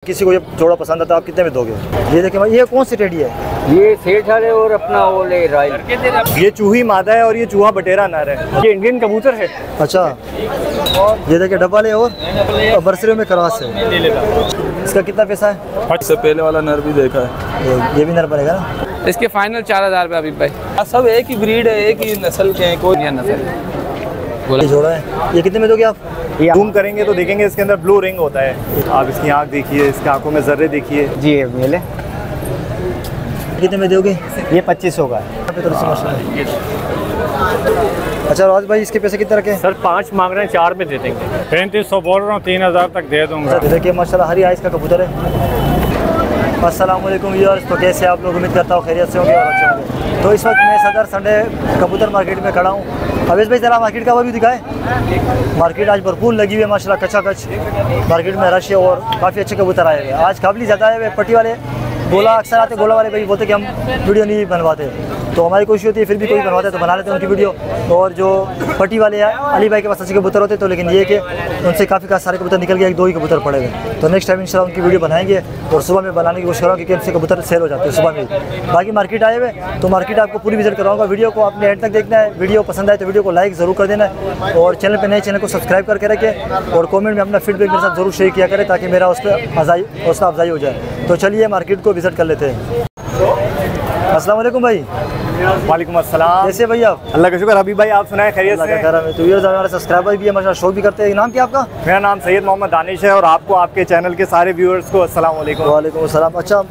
किसी को ये जोड़ा पसंद आता है आप कितने में दोगे? ये देखिए भाई, ये कौन सी टेडी है? ये सेठ है और अपना वो ले राइल। ये चूही मादा है और ये चूहा बटेरा नर है। ये इंडियन कबूतर है। अच्छा, ये देखिए डब्बा ले और बरसरे में क्रॉस है। इसका कितना पैसा है? इससे पहले वाला नर भी देखा है। ये भी नर बनेगा ना? इसके फाइनल 4000 रुपये अभी भाई। सब एक ही ब्रीड है, एक ही नस्ल के हैं, कोई नहीं नस्ल। ये जोड़ा है, ये कितने में दोगे आप? जूम करेंगे तो देखेंगे इसके अंदर ब्लू रिंग होता है। आप इसकी आँख देखिए, इसकी आंखों में जर्रे देखिए। जी मेले कितने में दोगे? ये 2500 का है। अच्छा राज भाई, इसके पैसे कितने रखे? सर 5 मांग रहे हैं, 4 में दे देंगे। 3500 बोल रहा हूँ, 3000 तक दे दूँगा। देखिए माशाल्लाह हरी आइस का कबूतर है। अस्सलाम वालेकुम व्यूअर्स, तो कैसे आप लोग? उम्मीद करता हूँ खैरियत से होंगे और अच्छे होंगे। तो इस वक्त मैं सदर संडे कबूतर मार्केट में खड़ा हूँ। अवेश भाई जरा मार्केट का वो भी दिखाए। मार्केट आज भरपूर लगी हुई है माशाल्लाह, कच्चा कच मार्केट में रश है और काफ़ी अच्छे कबूतर आए हुए हैं। आज काबिल ज़्यादा आए हुए। पट्टी वाले गोला अक्सर आते, गोला वाले भाई बोलते कि हम वीडियो नहीं बनवाते, तो हमारी कोशिश होती है फिर भी कोई बनवाते तो बना लेते हैं उनकी वीडियो। और जो पट्टी वाले हैं अली भाई के पास अच्छे कबूतर होते तो, लेकिन ये कि उनसे काफ़ी सारे कबूतर निकल गए, 1-2 ही कबूतर पड़े हुए। तो नेक्स्ट टाइम इंशाल्लाह उनकी वीडियो बनाएंगे और सुबह में बनाने की कोशिश करूँगा क्योंकि उनसे कबूतर सेल हो जाते हैं सुबह में। बाकी मार्केट आए हुए तो मार्केट आपको पूरी विजिट कराऊंगा। वीडियो को आपने एंड तक देखना है। वीडियो पसंद आए तो वीडियो को लाइक ज़रूर कर देना है और चैनल पर नए चैनल को सब्सक्राइब करके रखें और कॉमेंट में अपना फीडबैक मेरे साथ ज़रूर शेयर किया करें ताकि मेरा उस पर हौसला अफजाई हो जाए। तो चलिए मार्केट को विजिट कर लेते हैं। अस्सलाम वालेकुम भाई। वालेकुम अस्सलाम। कैसे भैया? अल्लाह का शुक्र। हबीब भाई आप सुनाए खैरियत से? तो ये हमारे सब्सक्राइबर भी है माशाल्लाह, शो भी करते हैं। नाम क्या आपका? मेरा नाम सैयद मोहम्मद दानिश है और आपको आपके चैनल के सारे व्यूअर्स को अस्सलाम वालेकुम। वालेकुम अस्सलाम। अच्छा,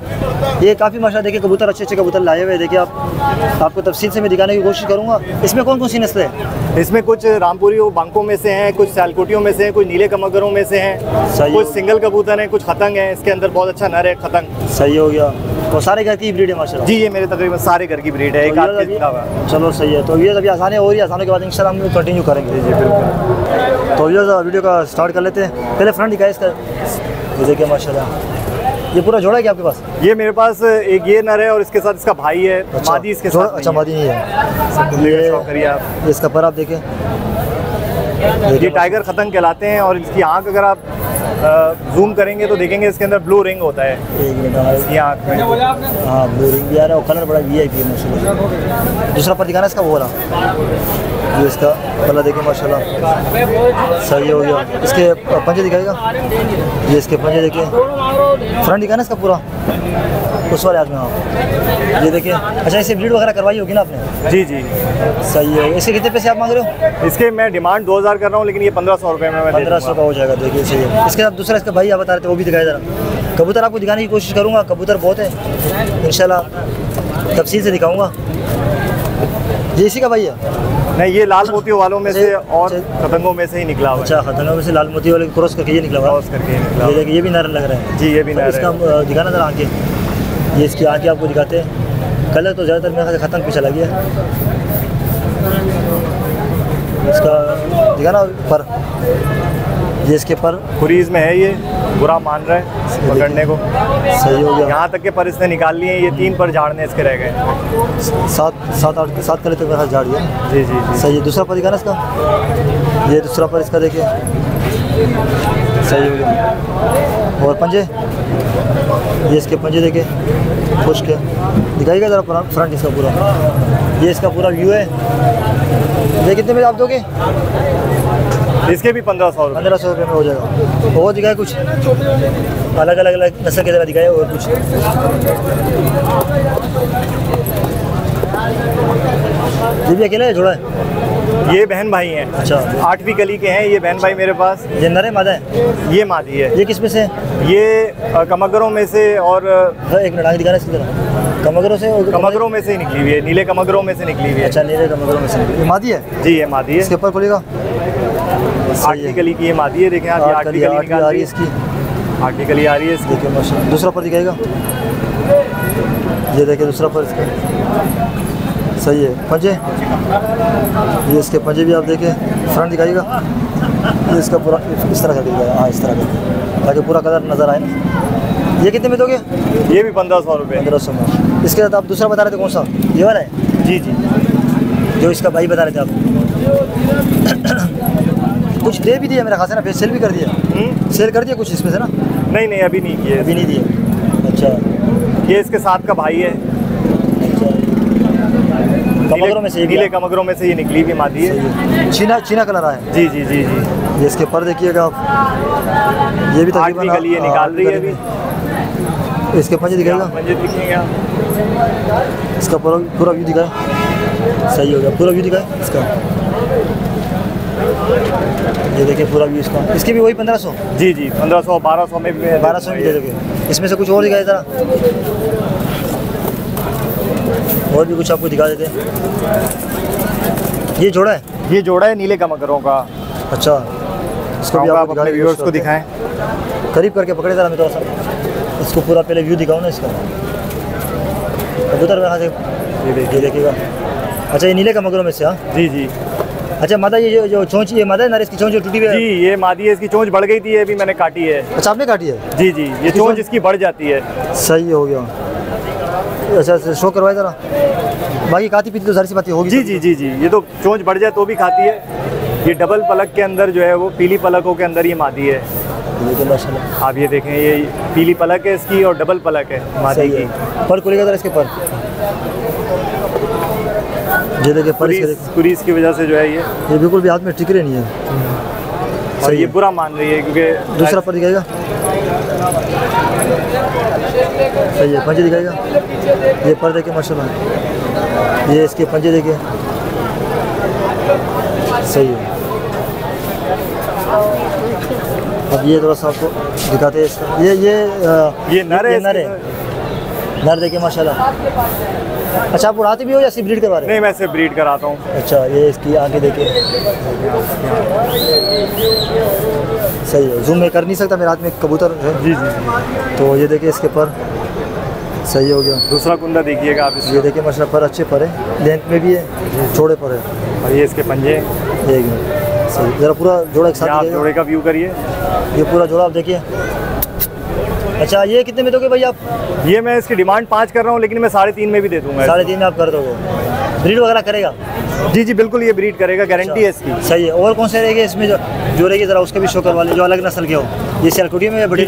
ये काफ़ी माशाल्लाह देखिए कबूतर अच्छे कबूतर लाए हुए। देखिए आपको तफसील से मैं दिखाने की कोशिश करूँगा। इसमें कौन कौन सी नस्लें हैं? इसमें कुछ रामपुरी बांकों में से हैं, कुछ सियालकोटियों में से हैं, कुछ नीले कमगरों में से हैं, सही। कुछ सिंगल कबूतर हैं, कुछ खतंग हैं। इसके अंदर बहुत अच्छा नर है खतंग। सही हो गया। तो सारे घर की ब्रीड है माशाल्लाह? जी ये मेरे तकरीबन सारे घर की ब्रीड है। एक आध के अलावा। चलो सही है। तो ये अभी आसानी हो रही है, आसानों के बाद इंशाल्लाह हम कंटिन्यू करेंगे। जी बिल्कुल। तो ये वीडियो का स्टार्ट कर लेते हैं। पहले फ्रंट दिखाए इसका। ये देखिए माशाल्लाह, ये पूरा जोड़ा है क्या आपके पास? ये मेरे पास एक ये नर है और इसके साथ इसका भाई है। अच्छा, मादी इसके साथ। अच्छा मादी नहीं है। करिए आप। इसका पर आप देखें, ये टाइगर खतंग कहलाते हैं और इसकी आंख अगर आप जूम करेंगे तो देखेंगे इसके अंदर ब्लू रिंग होता है। एक मिनट, इसकी आंख में हाँ ब्लू रिंग भी आ रहा है और कलर बड़ा VIP है माशाल्लाह। दूसरा पर दिखाना इसका वो वाला, ये इसका कलर देखें माशाल्लाह सही हो गया। इसके पंजे दिखाएगा, ये इसके पंजे देखें। फ्रंट दिखाना इसका पूरा उस वाले आदमी। हाँ ये देखिए। अच्छा, इसे ब्रीड वगैरह करवाई होगी ना आपने? जी जी सही है। इसके कितने पैसे आप मांग रहे हो? इसके मैं डिमांड 2000 कर रहा हूँ, लेकिन ये 1500 रुपये में मैं 1500 का हो जाएगा। देखिए सही है। इसके साथ दूसरा इसका भाई आप बता रहे थे, वो भी दिखाया जरा। कबूतर आपको दिखाने की कोशिश करूँगा, कबूतर बहुत है इंशाल्लाह तफसील से दिखाऊँगा। ये इसी का भाई है? नहीं, ये लाल मोतियों वालों में से और खतंगों में से ही निकला हुआ। अच्छा, खतंगों में से लाल मोती वाले क्रॉस करके ये निकला हुआ। क्रॉस करके निकला। ये देखिए, ये भी नर लग रहा है। जी ये भी नर है। इसका दिखाना जरा आंखें। ये इसकी आंखें आपको दिखाते हैं। कलर तो ज़्यादातर मेरे ख्याल से खतंग पे चला गया। इसका दिखाना पर, ये इसके पर खुरीज में है। ये बुरा मान रहा है पकड़ने को। सही हो गया। यहाँ तक के पर इसने निकाल लिए। ये 3 पर झाड़ने इसके रह गए। 7 कलर तक मेरा झाड़ गया। जी जी जी सही है। दूसरा पर दिखाना इसका, ये दूसरा पर इसका देखिए सही हो गया। और पंजे, ये इसके पंजे देखे खुश के दिखाइएगा ज़रा फ्रंट इसका पूरा। ये इसका पूरा व्यू है। ये कितने में आप दोगे? इसके भी 1500 रुपये। 1500 रुपये में हो जाएगा। और दिखाए कुछ अलग अलग नस्ल की तरह दिखाए और कुछ। ये भी अकेला है जोड़ा है? ये बहन भाई हैं। अच्छा, 8वीं गली के हैं ये बहन भाई मेरे पास। ये नर है मादा है? ये मादी है। ये किस में से? ये कमगरों में से और एक मिनट आगे दिखा रहा है इसकी तरह। कमगरों से? कमगरों में से ही निकली हुई है। नीले कमगरों में से निकली हुई है। अच्छा, नीले कमगरों में से। ये मादी है? जी ये मादी है। इसके ऊपर खोलेगा। 8वीं गली की ये मादी है। देखें आप, ये 8वीं गली निकाल रही है इसकी। 8वीं गली आ रही है इसकी। देखिए माशाल्लाह। दूसरा पर दिखाएगा, ये देखिए दूसरा पर इसका सही है। पंजे, ये इसके पंजे भी आप देखें। फ्रंट दिखाइएगा, ये इसका पूरा इस तरह का दिखाएगा। हाँ इस तरह का, ताकि पूरा कलर नज़र आए ना। ये कितने में दोगे? ये भी 1500 रुपये। 1500 में। इसके साथ आप दूसरा बता रहे थे कौन सा? ये वाला है? जी जी, जो इसका भाई बता रहे थे आप। कुछ दे भी दिया मेरा खास है ना, फिर सेल भी कर दिया। सेल कर दिया कुछ इसमें से ना? नहीं नहीं अभी नहीं किए, अभी नहीं दिए। अच्छा, ये इसके साथ का भाई है। कमगरों में से नीले कमगरों में से ये निकली हुई मादी है। चीना कलर आया है। जी जी जी जी। ये इसके पर देखिएगा आप, ये भी तकरीबन गली है, निकाल रही है अभी। इसके पंजे दिखाएगा, पंजे दिखेंगे आप। इसका पूरा व्यू दिखाए, सही हो गया, पूरा व्यू दिखाए इसका। ये देखिए पूरा व्यू इसका, इसकी भी वही 1500। जी जी 1500 1200 में 1200 में दे दोगे। इसमें से कुछ और दिखाए ज़रा, और भी कुछ आपको दिखा देते हैं। ये जोड़ा है, ये जोड़ा है नीले कमगरों का। अच्छा, इसको भी आप अपने व्यूअर्स को दिखाएं। करीब करके पकड़े ज़रा, मैं थोड़ा सा इसको पूरा पहले व्यू दिखाऊँ ना इसका। कबूतर में ये देखिएगा। अच्छा, ये नीले कमगरों में से। हाँ जी जी। अच्छा, मादा ये जो चोंच, ये मादा है ना, इसकी चोंच जो टूटी हुई है। जी ये मादी है, इसकी चोंच बढ़ गई थी, अभी मैंने काटी है। अच्छा, आपने काटी है? जी जी, ये चोंच इसकी बढ़ जाती है। सही हो गया। अच्छा, शो करवाए ज़रा। बाकी खाती पीती तो सारी सी बातें होगी। जी जी जी जी, ये तो चोंच बढ़ जाए तो भी खाती है। ये डबल पलक के अंदर जो है वो पीली पलकों के अंदर ये मादी है। माशाल्लाह, आप ये देखें, ये पीली पलक है इसकी और डबल पलक है मादी की। पर खुलेगा ज़रा इसके पर, ये देखिए पर इसके, कुरीस की वजह से जो है ये बिल्कुल भी हाथ में टिक रहे नहीं है। और ये बुरा मान रही है क्योंकि दूसरा पर दिखाएगा, सही है। पंजे दिखाएगा, ये पर देखिए माशाल्लाह, ये इसके पंजे देखिए, सही है। अब ये थोड़ा सा आपको दिखाते हैं इसका, ये नर है, नर देखिए माशाल्लाह। अच्छा, आप उड़ाते भी हो या सिर्फ ब्रीड करवा रहे हैं? नहीं, मैं सिर्फ ब्रीड कराता हूँ। अच्छा, ये इसकी आंखें देखिए, सही है। जूम में कर नहीं सकता, मेरे हाथ में कबूतर है। जी जी। तो ये देखिए इसके पर, सही हो गया। दूसरा कुंदा देखिएगा आप इसमें। ये देखिए माशाल्लाह, पर अच्छे पर है, लेंथ में भी है, छोड़े पर है। और ये इसके पंजे, एक मिनट, सही। ज़रा पूरा जोड़ा एक साथ आप दिखाइएगा। जोड़े का व्यू करिए। ये पूरा जोड़ा आप देखिए। अच्छा, ये कितने में दोगे भाई आप? ये मैं इसकी डिमांड 5 कर रहा हूँ, लेकिन मैं 3.5 में भी दे दूँगा। 3.5 में आप कर दोगे? ब्रीड वगैरह करेगा? जी जी बिल्कुल, ये ब्रीड करेगा, गारंटी है इसकी। सही है। और कौन से रहेंगे इसमें जो रहेगी, ज़रा उसका भी शो करवा लीजिए, जो अलग नस्ल के हो। ये सियालकोटी में बड़ी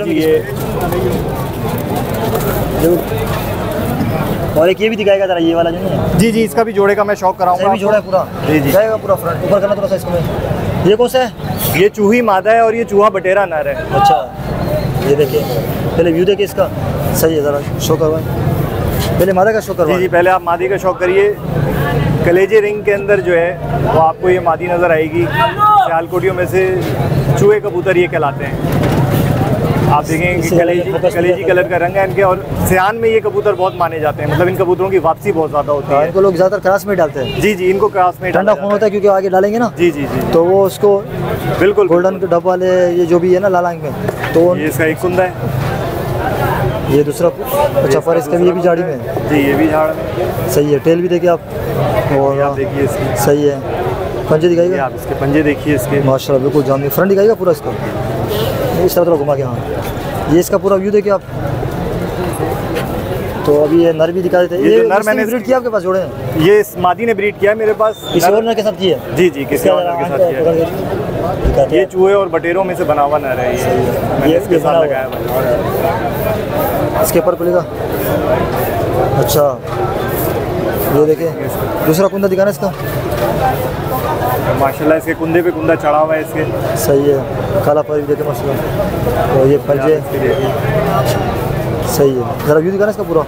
और एक ये भी दिखाएगा ज़रा, ये वाला जो नहीं है। जी जी, इसका भी जोड़े का मैं शौक कराऊंगा। भी जोड़ा है पूरा। जी जी, दिखाएगा पूरा फ्रंट ऊपर करना थोड़ा सा इसको। ये कौन सा है? ये चूही मादा है और ये चूहा बटेरा नर है। अच्छा, ये देखिए, पहले व्यू देखिए इसका, सही है। ज़रा शो करवाएं, पहले मादा का शो करवाएं। जी जी, पहले आप मादी का शौक करिए। कलेजे रिंग के अंदर जो है वो आपको ये मादी नज़र आएगी। सियालकोटियों में से चूहे कबूतर ये कहलाते हैं। आप देखेंगे कि कलेजी कलर का रंग है इनके, और सियान में ये कबूतर बहुत माने जाते हैं। मतलब इन कबूतरों की वापसी बहुत ज़्यादा होती है। इनको लोग ज़्यादातर क्रॉस में डालते हैं। जी जी, इनको क्रॉस में ठंडा खून होता है क्योंकि आगे डालेंगे ना। जी जी जी, तो वो उसको बिल्कुल गोल्डन के डब वाले ये जो भी है ना लालांग में, तो ये इसका एक कुंदा है। ये दूसरा। अच्छा, पर इसका भी, ये भी झाड़ी में है। जी, ये भी झाड़ में। सही है। टेल भी देखिए आप, और आप देखिए इसकी, सही है। पंजे दिखाइएगा आप इसके पंजे देखिए इसके, माशाल्लाह बिल्कुल जाम। फ्रंट दिखाइएगा पूरा इसका, इस तरह घुमा के। हाँ, ये इसका पूरा व्यू देखिए आप। तो अभी ये नर भी दिखा देते हैं। ये नर मैंने ब्रीड किया आपके पास जोड़े हैं? ये इस मादी ने ब्रीड किया मेरे पास। किसी और नर के साथ किया है? जी जी, किसी और नर के साथ किया। ये चूहे और बटेरों में से बना हुआ नर है। ये इसके साथ लगाया हुआ। इसके ऊपर खुलेगा। अच्छा, ये देखिए दूसरा कुंदा दिखाना इसका। माशाल्लाह, इसके कुंदे पे कुंदा चढ़ा हुआ है इसके। सही है। काला पर भी देखे माशाल्लाह। तो ये पंजे, सही है। ज़रा व्यू दिखाना इसका पूरा।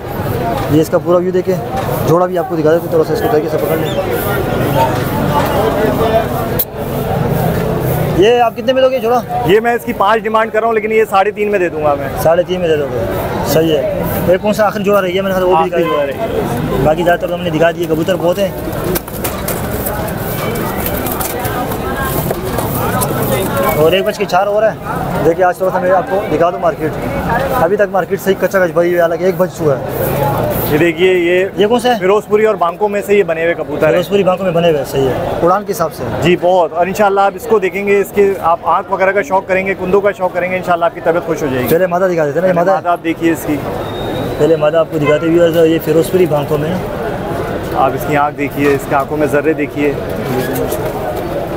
ये इसका पूरा व्यू देखे, जोड़ा भी आपको दिखा देते, थोड़ा सा इसको तरीके से पकड़ लें। ये आप कितने में दोगे जोड़ा? ये मैं इसकी 5 डिमांड कर रहा हूँ, लेकिन ये 3.5 में दे दूंगा मैं। 3.5 में दे दोगे? सही है। एक कौन सा आखिरी जोड़ा रही है? मैंने वो भी दिखाई। बाकी ज़्यादातर तो हमने दिखा दिए, कबूतर बहुत हैं। और 1:04 हो रहा है। देखिए, आज थोड़ा सा मैं आपको दिखा दूँ मार्केट। अभी तक मार्केट सही कच्चा भरी हुई है, हालांकि 1 बज चुका है। ये देखिए, ये कौन सा है? फिरोजपुरी और बांकों में से ये बने हुए कबूतर है। फिरोजपुरी बांकों में बने हुए, सही है। उड़ान के हिसाब से जी बहुत। और इंशाल्लाह आप इसको देखेंगे, इसके आप आँख वगैरह का शौक करेंगे, कुंदों का शौक करेंगे, इंशाल्लाह आपकी तबीयत खुश हो जाएगी। पहले मादा दिखा देते ना। मादा आप देखिए इसकी, पहले मादा आपको दिखाते हुए। ये फिरोजपुरी बांकों में, आप इसकी आँख देखिए, इसकी आँखों में जर्रे देखिए।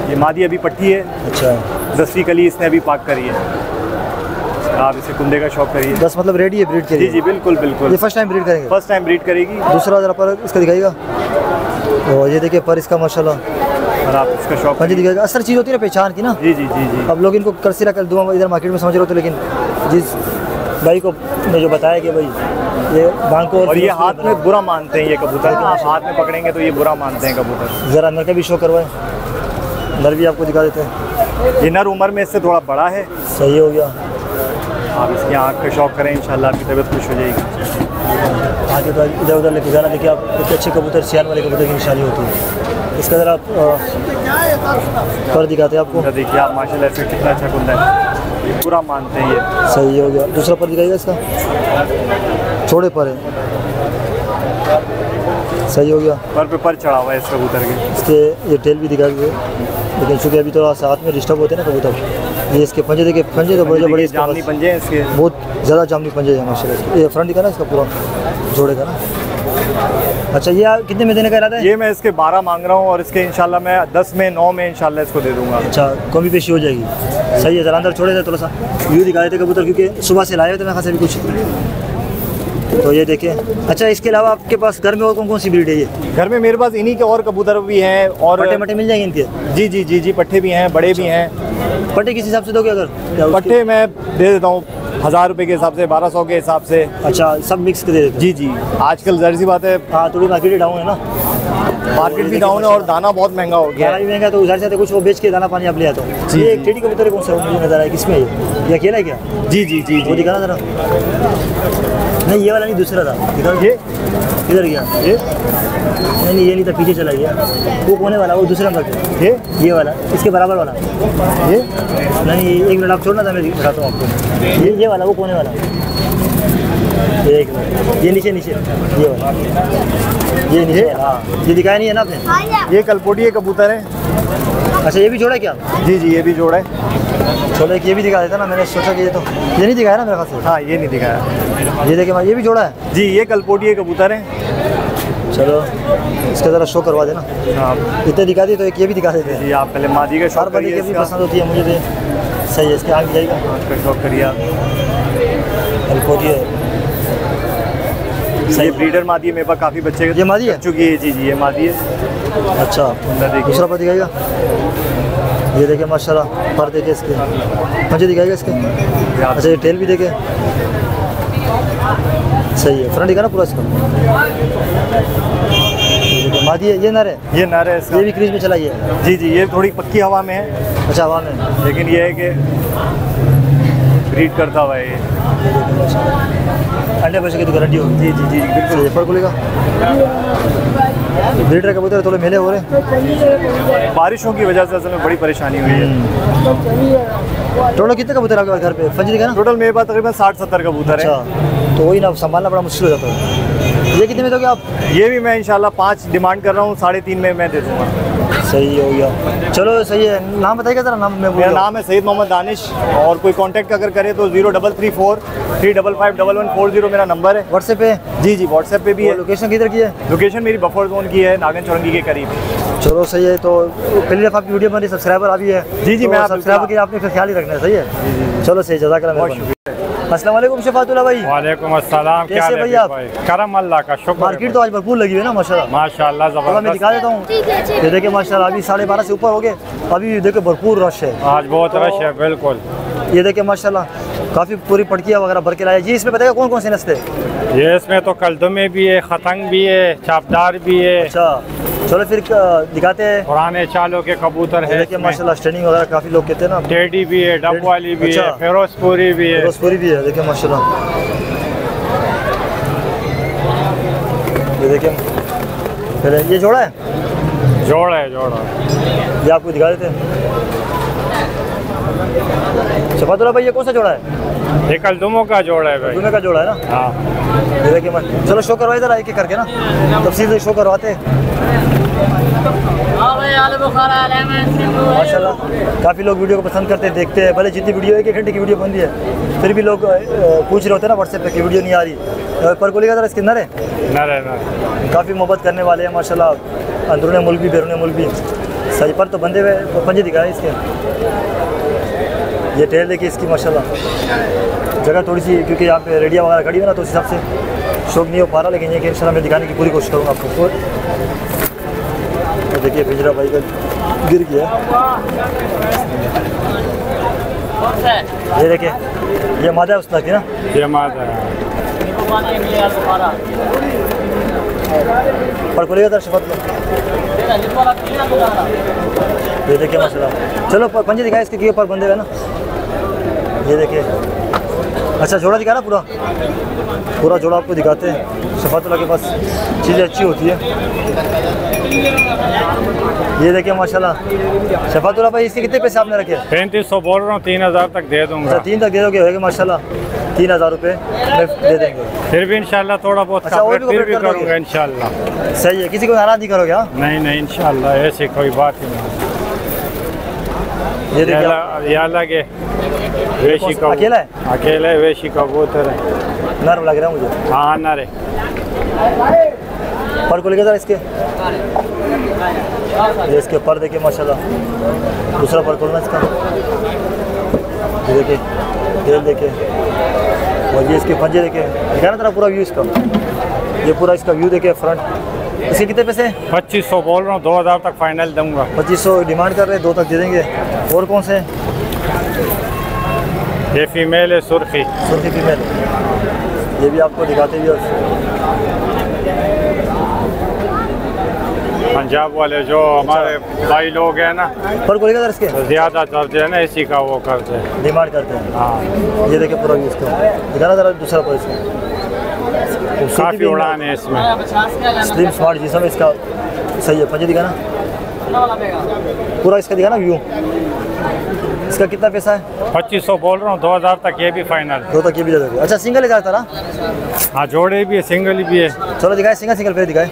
ये मादी अभी पट्टी है। अच्छा, 10वीं कली इसने अभी पाक करी है। आप इसे कुंदे का शौक करिए। 10 मतलब रेडी है ब्रीड के जी लिए? जी बिल्कुल बिल्कुल। ये फर्स्ट टाइम ब्रीड करेंगे? फर्स्ट टाइम ब्रीड करेगी। दूसरा ज़रा पर इसका दिखाएगा। और ये देखिए पर इसका माशाल्लाह, और आप इसका शौक पंजे दिखाएगा। असर चीज़ होती है ना पहचान की ना। जी जी जी जी। अब लोग इनको करसिला कर दूँगा इधर मार्केट में समझ रहे हो, तो लेकिन जिस भाई को मैं जो बताया कि भाई ये बांग को और ये हाथ में बुरा मानते हैं ये कबूतर, आप हाथ में पकड़ेंगे तो ये बुरा मानते हैं कबूतर। ज़रा नर का भी शो करवाएं, नर भी आपको दिखा देते हैं। ये नर उम्र में इससे थोड़ा बड़ा है। सही हो गया। आप इसकी आँख का शौक करें, इंशाल्लाह आपकी तबीयत खुश हो जाएगी। आगे तो इधर उधर लेके जाना। देखिए आप एक अच्छे कबूतर, सियान वाले कबूतर की निशानी होती है। इसका ज़रा पर दिखाते हैं आपको। तो देखिए आप माशाल्लाह से कितना अच्छा कुंदा है, ये पूरा मानते हैं ये। सही हो गया। दूसरा पर दिखाएगा इसका, छोड़े पर है। सही हो गया। पर पे पर चढ़ा हुआ है इस कबूतर के। इसके ये टेल भी दिखा दिए, लेकिन चूँकि अभी थोड़ा साथ में डिस्टर्ब होते हैं ना कबूतर। ये इसके पंजे देखिए, पंजे तो बड़े बड़े इसके जामनी पास, पंजे हैं इसके, बहुत ज़्यादा जामनी पंजे हैं माशाल्लाह। ये फ्रंट दिखा ना इसका पूरा जोड़े का ना। अच्छा ये कितने में देने का इरादा है? ये मैं इसके 12 मांग रहा हूँ और इसके इंशाल्लाह मैं 10 में 9 में इंशाल्लाह इसको दे दूंगा। अच्छा कम भी पेशी हो जाएगी। सही है। ज़रा अंदर छोड़े थे थोड़ा सा, व्यू दिखाए थे कबूतर, क्योंकि सुबह से लाए थे मैं खास अभी कुछ। तो ये देखें। अच्छा इसके अलावा आपके पास घर में और कौन कौन सी ब्रीड है? ये घर में मेरे पास इन्हीं के और कबूतर भी हैं और पट्टे मट्टे मिल जाएंगे इनके? जी जी जी जी, पट्टे भी हैं, बड़े भी हैं। पट्टे किस हिसाब से दोगे अगर? पट्टे मैं दे देता हूँ 1000 रुपये के हिसाब से, 1200 के हिसाब से। अच्छा सब मिक्स के दे देते? जी जी, आजकल जाहिर सी बात है हाँ थोड़ी मार्केट डाउन है ना। मार्केट भी डाउन है और दाना बहुत महंगा हो गया दाना है। भी महंगा, तो उधर से कुछ वो बेच के दाना पानी आप ले आता हूँ। जी, ये एक जी। टेडी कबूतर कौन सा मुझे नजर आया, किसमें ये अकेला है क्या? जी जी जी वो जी। दिखाना जरा। नहीं ये वाला नहीं, दूसरा था। दिखा ये किधर गया? ये नहीं ये नहीं था, पीछे चला गया। वो कोने वाला, वो दूसरे नंबर पे, ये वाला, इसके बराबर वाला। ये नहीं एक मिनट आप छोड़ना था, मैं दिखाता हूँ आपको। ये वाला, वो कोने वाला, एक मिनट। ये नीचे नीचे, ये वाला, ये नीचे। हाँ ये दिखाया नहीं है ना आपने? ये कलपोटी कबूतर है। अच्छा ये भी जोड़ा है क्या? जी जी, ये भी जोड़ा है। चलो एक ये भी दिखा देता ना, मैंने सोचा कि ये तो ये नहीं दिखाया ना मेरे ख्याल से। हाँ ये नहीं दिखाया। ये देखिए ये भी जोड़ा है। जी ये कलपोटी कबूतर है। चलो इसका ज़रा शो करवा देना। हाँ इतने दिखा दिए तो एक ये भी दिखा देते हैं। जी, आप पहले मादी का हर शौक बंदे करिए, की अपनी इसका पसंद होती है, मुझे तो सही है। इसके आगे जाएगा का शौक करिए आप। कलकोटी है। ये ब्रीडर मादी है, मेरे पास काफ़ी बच्चे ये मादी है? चुकी है। जी जी ये मादी है। अच्छा देखिए। दूसरा पर दिखाएगा। ये देखिए माशाल्लाह, पर देखिए इसके पंजे दिखाएगा इसके। अच्छा ये टेल भी देखे, सही है। फ्रंट दिखा ना पूरा इसका। ये देखिए मादी है, ये नर है? ये नर है इसका। ये भी क्रीज में चला गया है? जी जी, ये थोड़ी पक्की हवा में है। अच्छा हवा में, लेकिन ये है कि ब्रीड करता हुआ है ये। अंडे बचे की तो गारंटी होगी। जी जी जी बिल्कुल। ये पर खुलेगा। ब्रीडर कबूतर थोड़े मेले हो रहे हैं, बारिशों की वजह से असल में बड़ी परेशानी हुई है। टोटल कितने कबूतर आपके पास घर पे? फंजी दिखा ना? टोटल मेरे पास तकरीबन 60-70 कबूतर है। अच्छा तो वही ना, संभालना बड़ा मुश्किल हो जाता है। ये कितने में दोगे आप? ये भी मैं इंशाल्लाह 5 डिमांड कर रहा हूँ, 3.5 में मैं दे दूँगा। सही हो गया। चलो सही है। नाम बताइएगा ज़रा। नाम मैं मेरा नाम है सैयद मोहम्मद दानिश, और कोई कांटेक्ट अगर करे तो 0334 355 1140 मेरा नंबर है। व्हाट्सएप पे? जी जी व्हाट्सएप पे भी है। लोकेशन किधर की है? लोकेशन मेरी बफर जोन की है, नागन चौरंगी के करीब। चलो सही है। तो पहली दफ़ा आपकी वीडियो बनी, सब्सक्राइबर अभी है। जी जी, तो मैं आप सब्सक्राइबर की आपने ख्याल ही रखना है। सही है। चलो सही, जज़ाकल्लाह। अस्सलाम वालेकुम शफातुल्लाह भाई। वालेकुम अस्सलाम। क्या कैसे हाल है भैया आप? भाई? करम अल्लाह का शुक्र है मार्केट तो आज भरपूर लगी हुई है ना माशाल्लाह। माशाल्लाह थोड़ा मैं जबरदस्त। दिखा देता हूँ। ये देखिए माशाल्लाह, अभी 12:30 से ऊपर हो गए, अभी देखिए भरपूर रश है। आज बहुत रश है बिल्कुल। ये देखिए माशाल्लाह, काफ़ी पूरी पटकियाँ वगैरह भर के लाए जी। इसमें बताएगा कौन कौन से नस्ल है? ये इसमें तो कलदमे भी है, खतंग भी है, चापदार भी है। अच्छा चलो फिर दिखाते हैं। पुराने चालों के कबूतर है देखिए इसमें। माशाल्लाह, स्टैंडिंग वगैरह काफ़ी लोग कहते हैं ना। टेडी भी है, डब वाली भी है, अच्छा। फिरोजपुरी भी है। फिरोजपुरी भी है। देखिए माशाल्लाह, ये देखिए फिर ये जोड़ा है, जोड़ है जोड़ा। ये आपको दिखा देते हैं। शफातुल्लाह भाई ये कौन सा जोड़ा है? ये कलदमों का जोड़ है भाई। तुम्हें का जोड़ा है ना? हाँ ये देखिए चलो शो करवाए जरा एक एक करके ना, तफसील से शो करवाते हैं। माशाल्लाह काफ़ी लोग वीडियो को पसंद करते हैं, देखते हैं। भले जितनी वीडियो 1 घंटे की वीडियो बन रही है, फिर भी लोग पूछ रहे होते हैं ना व्हाट्सएप पे कि वीडियो नहीं आ रही। पर कोली का ज़रा इसके नर है, नर है नर। काफ़ी मोहब्बत करने वाले हैं माशाल्लाह, अंदरूनी मुल्क भी बैरून मुल्क भी। सही पर तो बंदे हुए पंजे दिखाए इसके। ये टेल देखिए इसकी माशाल्लाह, जगह थोड़ी सी, क्योंकि यहाँ पे रेडिया वगैरह खड़ी है ना, तो उस हिसाब से शौक नहीं हो पा रहा, लेकिन ये कि इंशाल्लाह मैं दिखाने की पूरी कोशिश करूँगा आपको। तो देखिए पिंजरा भाई का गिर गया, ये देखिए ये मादा है उसका की ना, ये मादा है। पर खुलेगा दर्शक ये देखिए माशाल्लाह। चलो पंजे दिखाए इसके, क्योंकि पर बंदे है ना, ये देखिए। अच्छा जोड़ा दिखा ना, पूरा जोड़ा आपको दिखाते हैं। शफातुल्लाह के पास चीज़ें अच्छी होती है। ये देखिए माशाल्लाह। शफातुल्लाह भाई इसके कितने पैसे आपने रखे? 3500 बोल रहा हूँ, 3000 तक दे दूँगा। अच्छा 3 तक दे दोगे, होगा माशाल्लाह 3000 रुपये में दे देंगे। फिर भी इंशाल्लाह थोड़ा बहुत अच्छा, और भी फिर भी कर दोगे? करूँगा इंशाल्लाह। सही है, किसी को नाराज़ नहीं करोगे? हाँ नहीं नहीं इंशाल्लाह, ऐसी कोई बात ही नहीं। ये देखिए ये अलग है, वेशी का अकेला है? अकेला है, वेशी कबूतर है। नर्म लग रहा है मुझे। हाँ नर है। पर को लेके जरा इसके, ये इसके पर देखिए माशाल्लाह। दूसरा पर खोलना इसका, ये देखिए तेल देखिए, और ये इसके पंजे देखिए। दिखा ना तेरा पूरा व्यू इसका, ये पूरा इसका व्यू देखिए फ्रंट। इसके कितने पैसे? 2500 बोल रहा हूँ, 2000 तक फाइनल दूंगा। 2500 डिमांड कर रहे हैं, 2 तक दे देंगे। और कौन से? ये फीमेल है, सुर्खी फीमेल, ये भी आपको दिखाते भी। पंजाब वाले जो हमारे भाई लोग हैं ना, पर को लेकर इसके तो ज़्यादा करते हैं ना, इसी का वो करते हैं, डिमांड करते हैं। हाँ ये देखिए पूरा व्यू इसका, दिखाना जरा दूसरा पर इसका। काफ़ी उड़ान है इसमें, स्लिम स्मार्ट जिसम इसका सही है। पंजे दिखाना पूरा इसका, दिखाना व्यू। इसका कितना पैसा है? 2500 बोल रहा हूँ, 2000 तक ये भी फाइनल। 2 तक ये भी दे दोगे? अच्छा सिंगल ही जाता ना? हाँ जोड़े भी है, सिंगल भी है। चलो दिखाए सिंगल फिर दिखाए।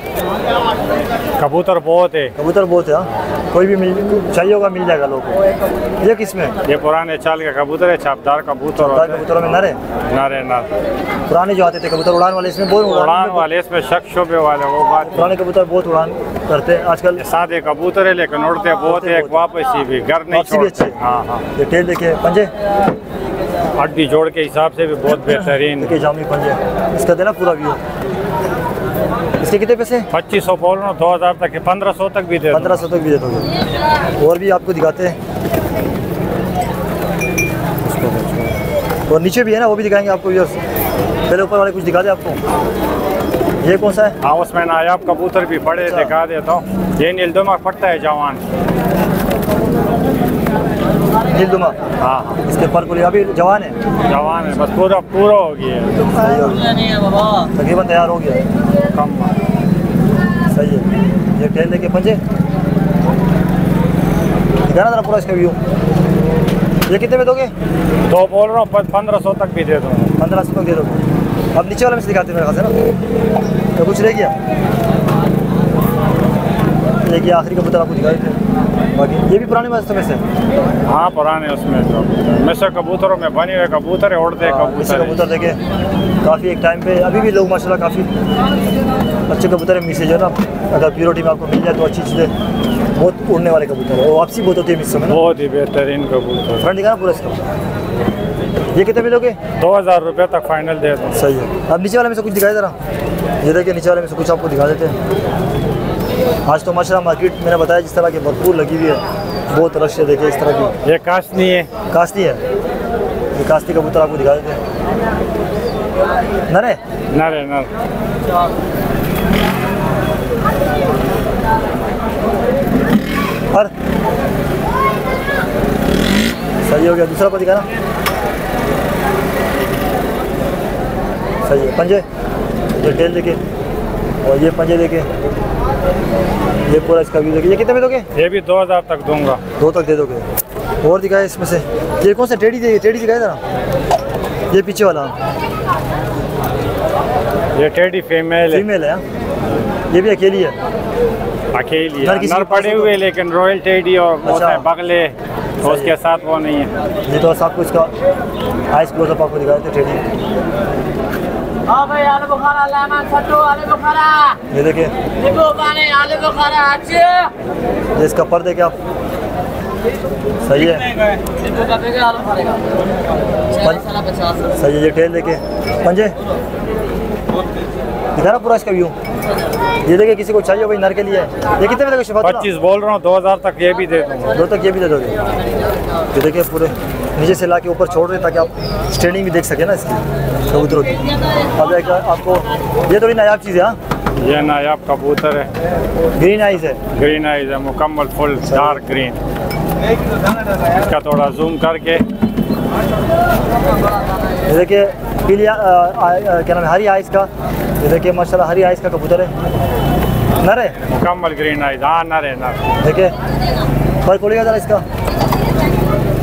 कबूतर बहुत है, कबूतर बहुत है। हाँ कोई भी चाहिए होगा मिल जाएगा लोगों को। ये किस में? ये पुराने चाल के कबूतर है, छापदार कबूतर होते हैं। कबूतरों में नर है? नर है नर। पुराने जो आते थे कबूतर उड़ान वाले, इसमें बहुत उड़ान वाले, इसमें शक शोबे वाले, वो बात। पुराने कबूतर बहुत उड़ान करते हैं आजकल। सादे कबूतर है लेकिन उड़ते बहुत है, एक वापसी भी घर नहीं छोड़ते। हाँ हाँ। ये टेल देखिए, पंजे हड्डी जोड़ के हिसाब से भी बहुत बेहतरीन। देखिए जामी पंजे, इसका देना पूरा व्यू। इसके कितने पैसे? 2500 बोल रहा हूँ, 2000 तक है, 1500 तक भी दे। 1500 तक भी दे दोगे। और भी आपको दिखाते हैं, और नीचे भी है ना, वो भी दिखाएंगे आपको। पहले ऊपर वाले कुछ दिखा दे आपको। ये कौन सा है? हाँ उसमें नायाब कबूतर भी पड़े, दिखा देता हूँ। ये नीलदुमा पट्टा है जवान। नीलदुमा? हाँ इसके पर को अभी जवान है? जवान है, बस पूरा हो गया है, तकरीबन तैयार हो गया है। कम। सही है। ये टेल लेके पंजे दिखाना जरा पूरा इसका व्यू। ये कितने में दोगे? 2 बोल रहा हूँ, 1500 तक भी दे दूँगा। 1500 तक दे दोगे। अब नीचे वाले में से दिखाते हैं मेरे ख्याल से ना, तो कुछ रह गया। देखिए आखिरी कबूतर आपको दिखाई थे, बाकी ये भी पुराने समय से। हाँ पुराने उसमें जो हमेशा कबूतरों में बने हुए कबूतर है, उड़ते कबूतर देखे काफ़ी एक टाइम पे। अभी भी लोग माशाल्लाह काफ़ी अच्छे कबूतर है। मिसे जो ना, अगर प्योरिटी में आपको मिल जाए तो अच्छी चीज़ें, बहुत उड़ने वाले कबूतर है। वो वापसी बहुत होती है मिसों में, बहुत ही बेहतरीन कबूतर। फ्रंट दिखाना पूरा इसका। ये कितने में दोगे? 2000 रुपये तक फाइनल दे दो। सही है। अब नीचे वाले में से कुछ दिखाए ज़रा। ये देखिए नीचे वाले में से कुछ आपको दिखा देते हैं। आज तो माशाल्लाह मार्केट मैंने बताया जिस तरह की भरपूर लगी हुई है, बहुत रश है। देखिए इस तरह की। ये कास्नी है? कास्ती है, ये कास्ती कबूतर आपको दिखा देते हैं। नर है? नर है नर। पर सही हो गया। दूसरा को दिखाना। सही है। पंजे, ये टेल देखे, और ये पंजे देखे, ये पूरा इसका व्यू देखिए। ये कितने में दोगे? ये भी 2000 तक दूंगा। 2 तक दे दोगे। और दिखाए इसमें से। ये कौन सा टेडी दिखाए जरा, ये पीछे वाला। ये टेडी फीमेल है। ये भी अकेली है? अकेली है। नर पड़े हुए लेकिन रॉयल टेडी और बगले तो उसके साथ वो नहीं है। ये तो आपको इसका आइस क्लोजअप आपको दिखाए थे टेडी। ये देखिए, ये इसका पर देखे आप, सही है। सही है, ये टेल देखे पंजे दिखा ना पूरा इसका व्यू। ये देखिए किसी को चाहिए भाई नर के लिए। ये कितने में देगा शफात? 25 बोल रहा हूँ, 2000 तक ये भी दे दूँगा। 2 तक ये भी दे दोगे? ये देखिए पूरे नीचे से ला के ऊपर छोड़ रहे ताकि आप स्ट्रेनिंग भी देख सके ना इसकी कबूतरों की। अब एक आपको ये थोड़ी नायाब चीज़ है। हाँ ये नायाब कबूतर है, ग्रीन आइज है। ग्रीन आइज है, मुकम्मल फुल डार्क ग्रीन। इसका थोड़ा जूम करके ये देखिए पीली क्या नाम है, हरी आइज का। ये देखिए माशाल्लाह हरी आइज का कबूतर है, नर है, मुकम्मल ग्रीन आइज। हाँ नर है, नर। देखिए पर खोलिएगा ज़रा इसका,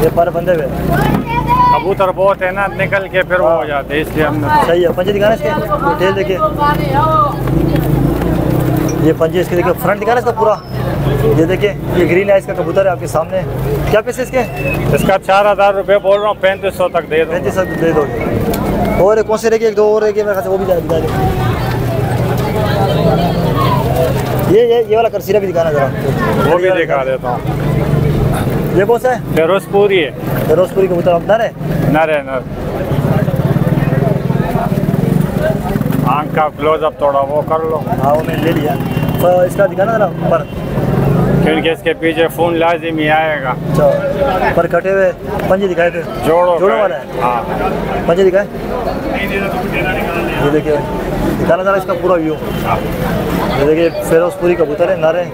ये पर बंधे हुए। कबूतर बहुत है ना, निकल के फिर वो हो जाते हैं, इसलिए हमने। सही है, पंजे दिखाना इसके, ये टेल देखिए, ये पंजे इसके देखिए, फ्रंट दिखाना इसका पूरा। ये देखिए ये ग्रीन आइज का कबूतर है आपके सामने। क्या पैसे इसके? इसका 4000 रुपये बोल रहा हूँ, 3500 तक दे दो। 3500 दे दोगे। और कौन से रहेगी? एक दो और रहेगी मेरे ख्याल से, वो भी दिखा दो। ये वाला करसीरा भी दिखाना जरा, वो भी दिखा देता हूँ। ये कौन सा है? फिरोजपुरी है। फिरोजपुरी कबूतर अब नर है? नर है, नर। आँख का क्लोजअप थोड़ा वो कर लो। हाँ वो मैंने ले लिया। तो इसका दिखाना जरा पर, क्योंकि इसके पीछे फोन लाजिमी आएगा। अच्छा पर कटे हुए पंजे दिखाए थे, जोड़ो वाला है। हाँ पंजे दिखाए, ये देखिए दिखाना जरा इसका पूरा व्यू। ये देखिए फिरोजपुरी कबूतर है, नर है।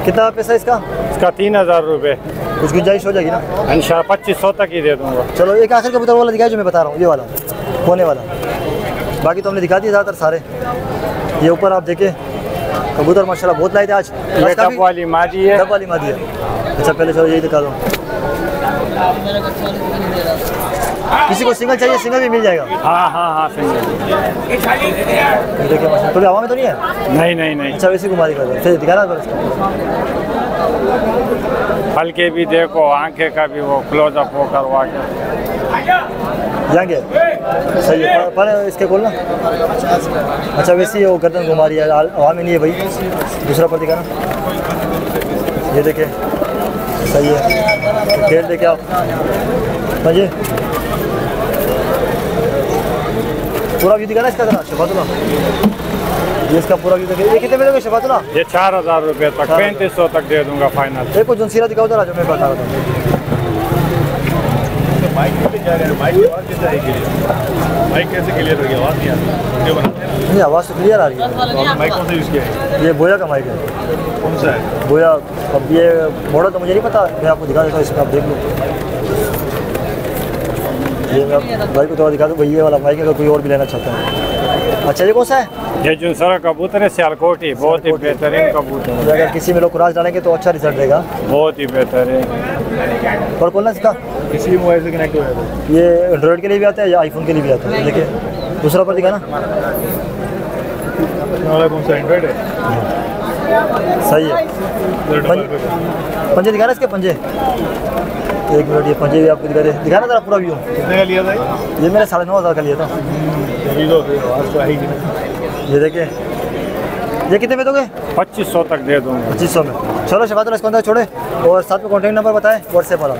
कितना पैसा इसका? इसका 3000 रुपये। कुछ गुंजाइश हो जाएगी ना? इंशाल्लाह 2500 तक ही दे दूँगा। चलो एक आखिर कबूतर वाला दिखाया जो मैं बता रहा हूँ, ये वाला कोने वाला। बाकी तो हमने दिखा दिया ज़्यादातर सारे। ये ऊपर आप देखिए कबूतर माशाल्लाह बहुत लाए थे आज। ये डब वाली मादी है। डब वाली मादी है। अच्छा पहले चलो यही दिखा दो। किसी को सिंगल चाहिए, सिंगल भी मिल जाएगा। हाँ हाँ हाँ सिंगल। देखिए माशाल्लाह, थोड़ी हवा में तो नहीं है? नहीं नहीं नहीं। अच्छा वैसे घुमा दिखा दो, फिर दिखाना इसका। फल के भी देखो, आंखें का भी वो क्लोजअप वो करवा के जाएंगे। सही है, पर इसके खोलना। अच्छा वैसे ही वो गर्दन घुमा रही है, हवा में नहीं है भाई। दूसरा पर दिखाना, ये देखे सही है। खेल देखे आप पंजे पूरा व्यू दिखाना इसका जरा शफातुल्लाह। ये इसका पूरा व्यू देखे। ये कितने में दोगे शफातुल्लाह? ये 4000 रुपये तक, 3500 तक दे दूंगा फाइनल। एक को जुनसीरा दिखाओ जरा जो मैं बता रहा था। माइक कैसे क्लियर होगी? आवाज़ नहीं आ रही? नहीं आवाज़ तो क्लियर आ रही है। माइक कौन सा यूज़ किया है? ये बोया का माइक है। कौन सा है? बोया। अब ये मॉडल तो मुझे नहीं पता, मैं आपको दिखा देता हूँ, इसमें आप देख लो। ये मैं भाई को थोड़ा दिखा दूँ, भैया वाला माइक अगर कोई और भी लेना चाहता है। अच्छा ये कौन सा है? ये जो सारा कबूतर है सियालकोटी, बहुत ही बेहतरीन कबूतर है। अगर किसी में लोग क्रॉस डालेंगे तो अच्छा रिजल्ट रहेगा। बहुत ही बेहतरीन। और कौन सा इसका? किसी भी मोबाइल से कनेक्ट हो जाता है। ये एंड्रॉइड के लिए भी आता है या आईफोन के लिए भी आता है? देखिए दूसरा पर दिखाना। वाला कौन सा एंड्रॉइड है? सही है। पंजे दिखाना इसके पंजे। एक मिनट, ये पंजे भी आपको दिखाना जरा पूरा व्यू। कितने का लिया था ये मैंने 9,500 का लिया था। ये देखिए, ये कितने में दोगे? 2500 तक दे दूँगा। 2500 में। चलो शफातुल्लाह इसको अंदर छोड़े और साथ में कॉन्टैक्ट नंबर बताएं व्हाट्सएप वाला।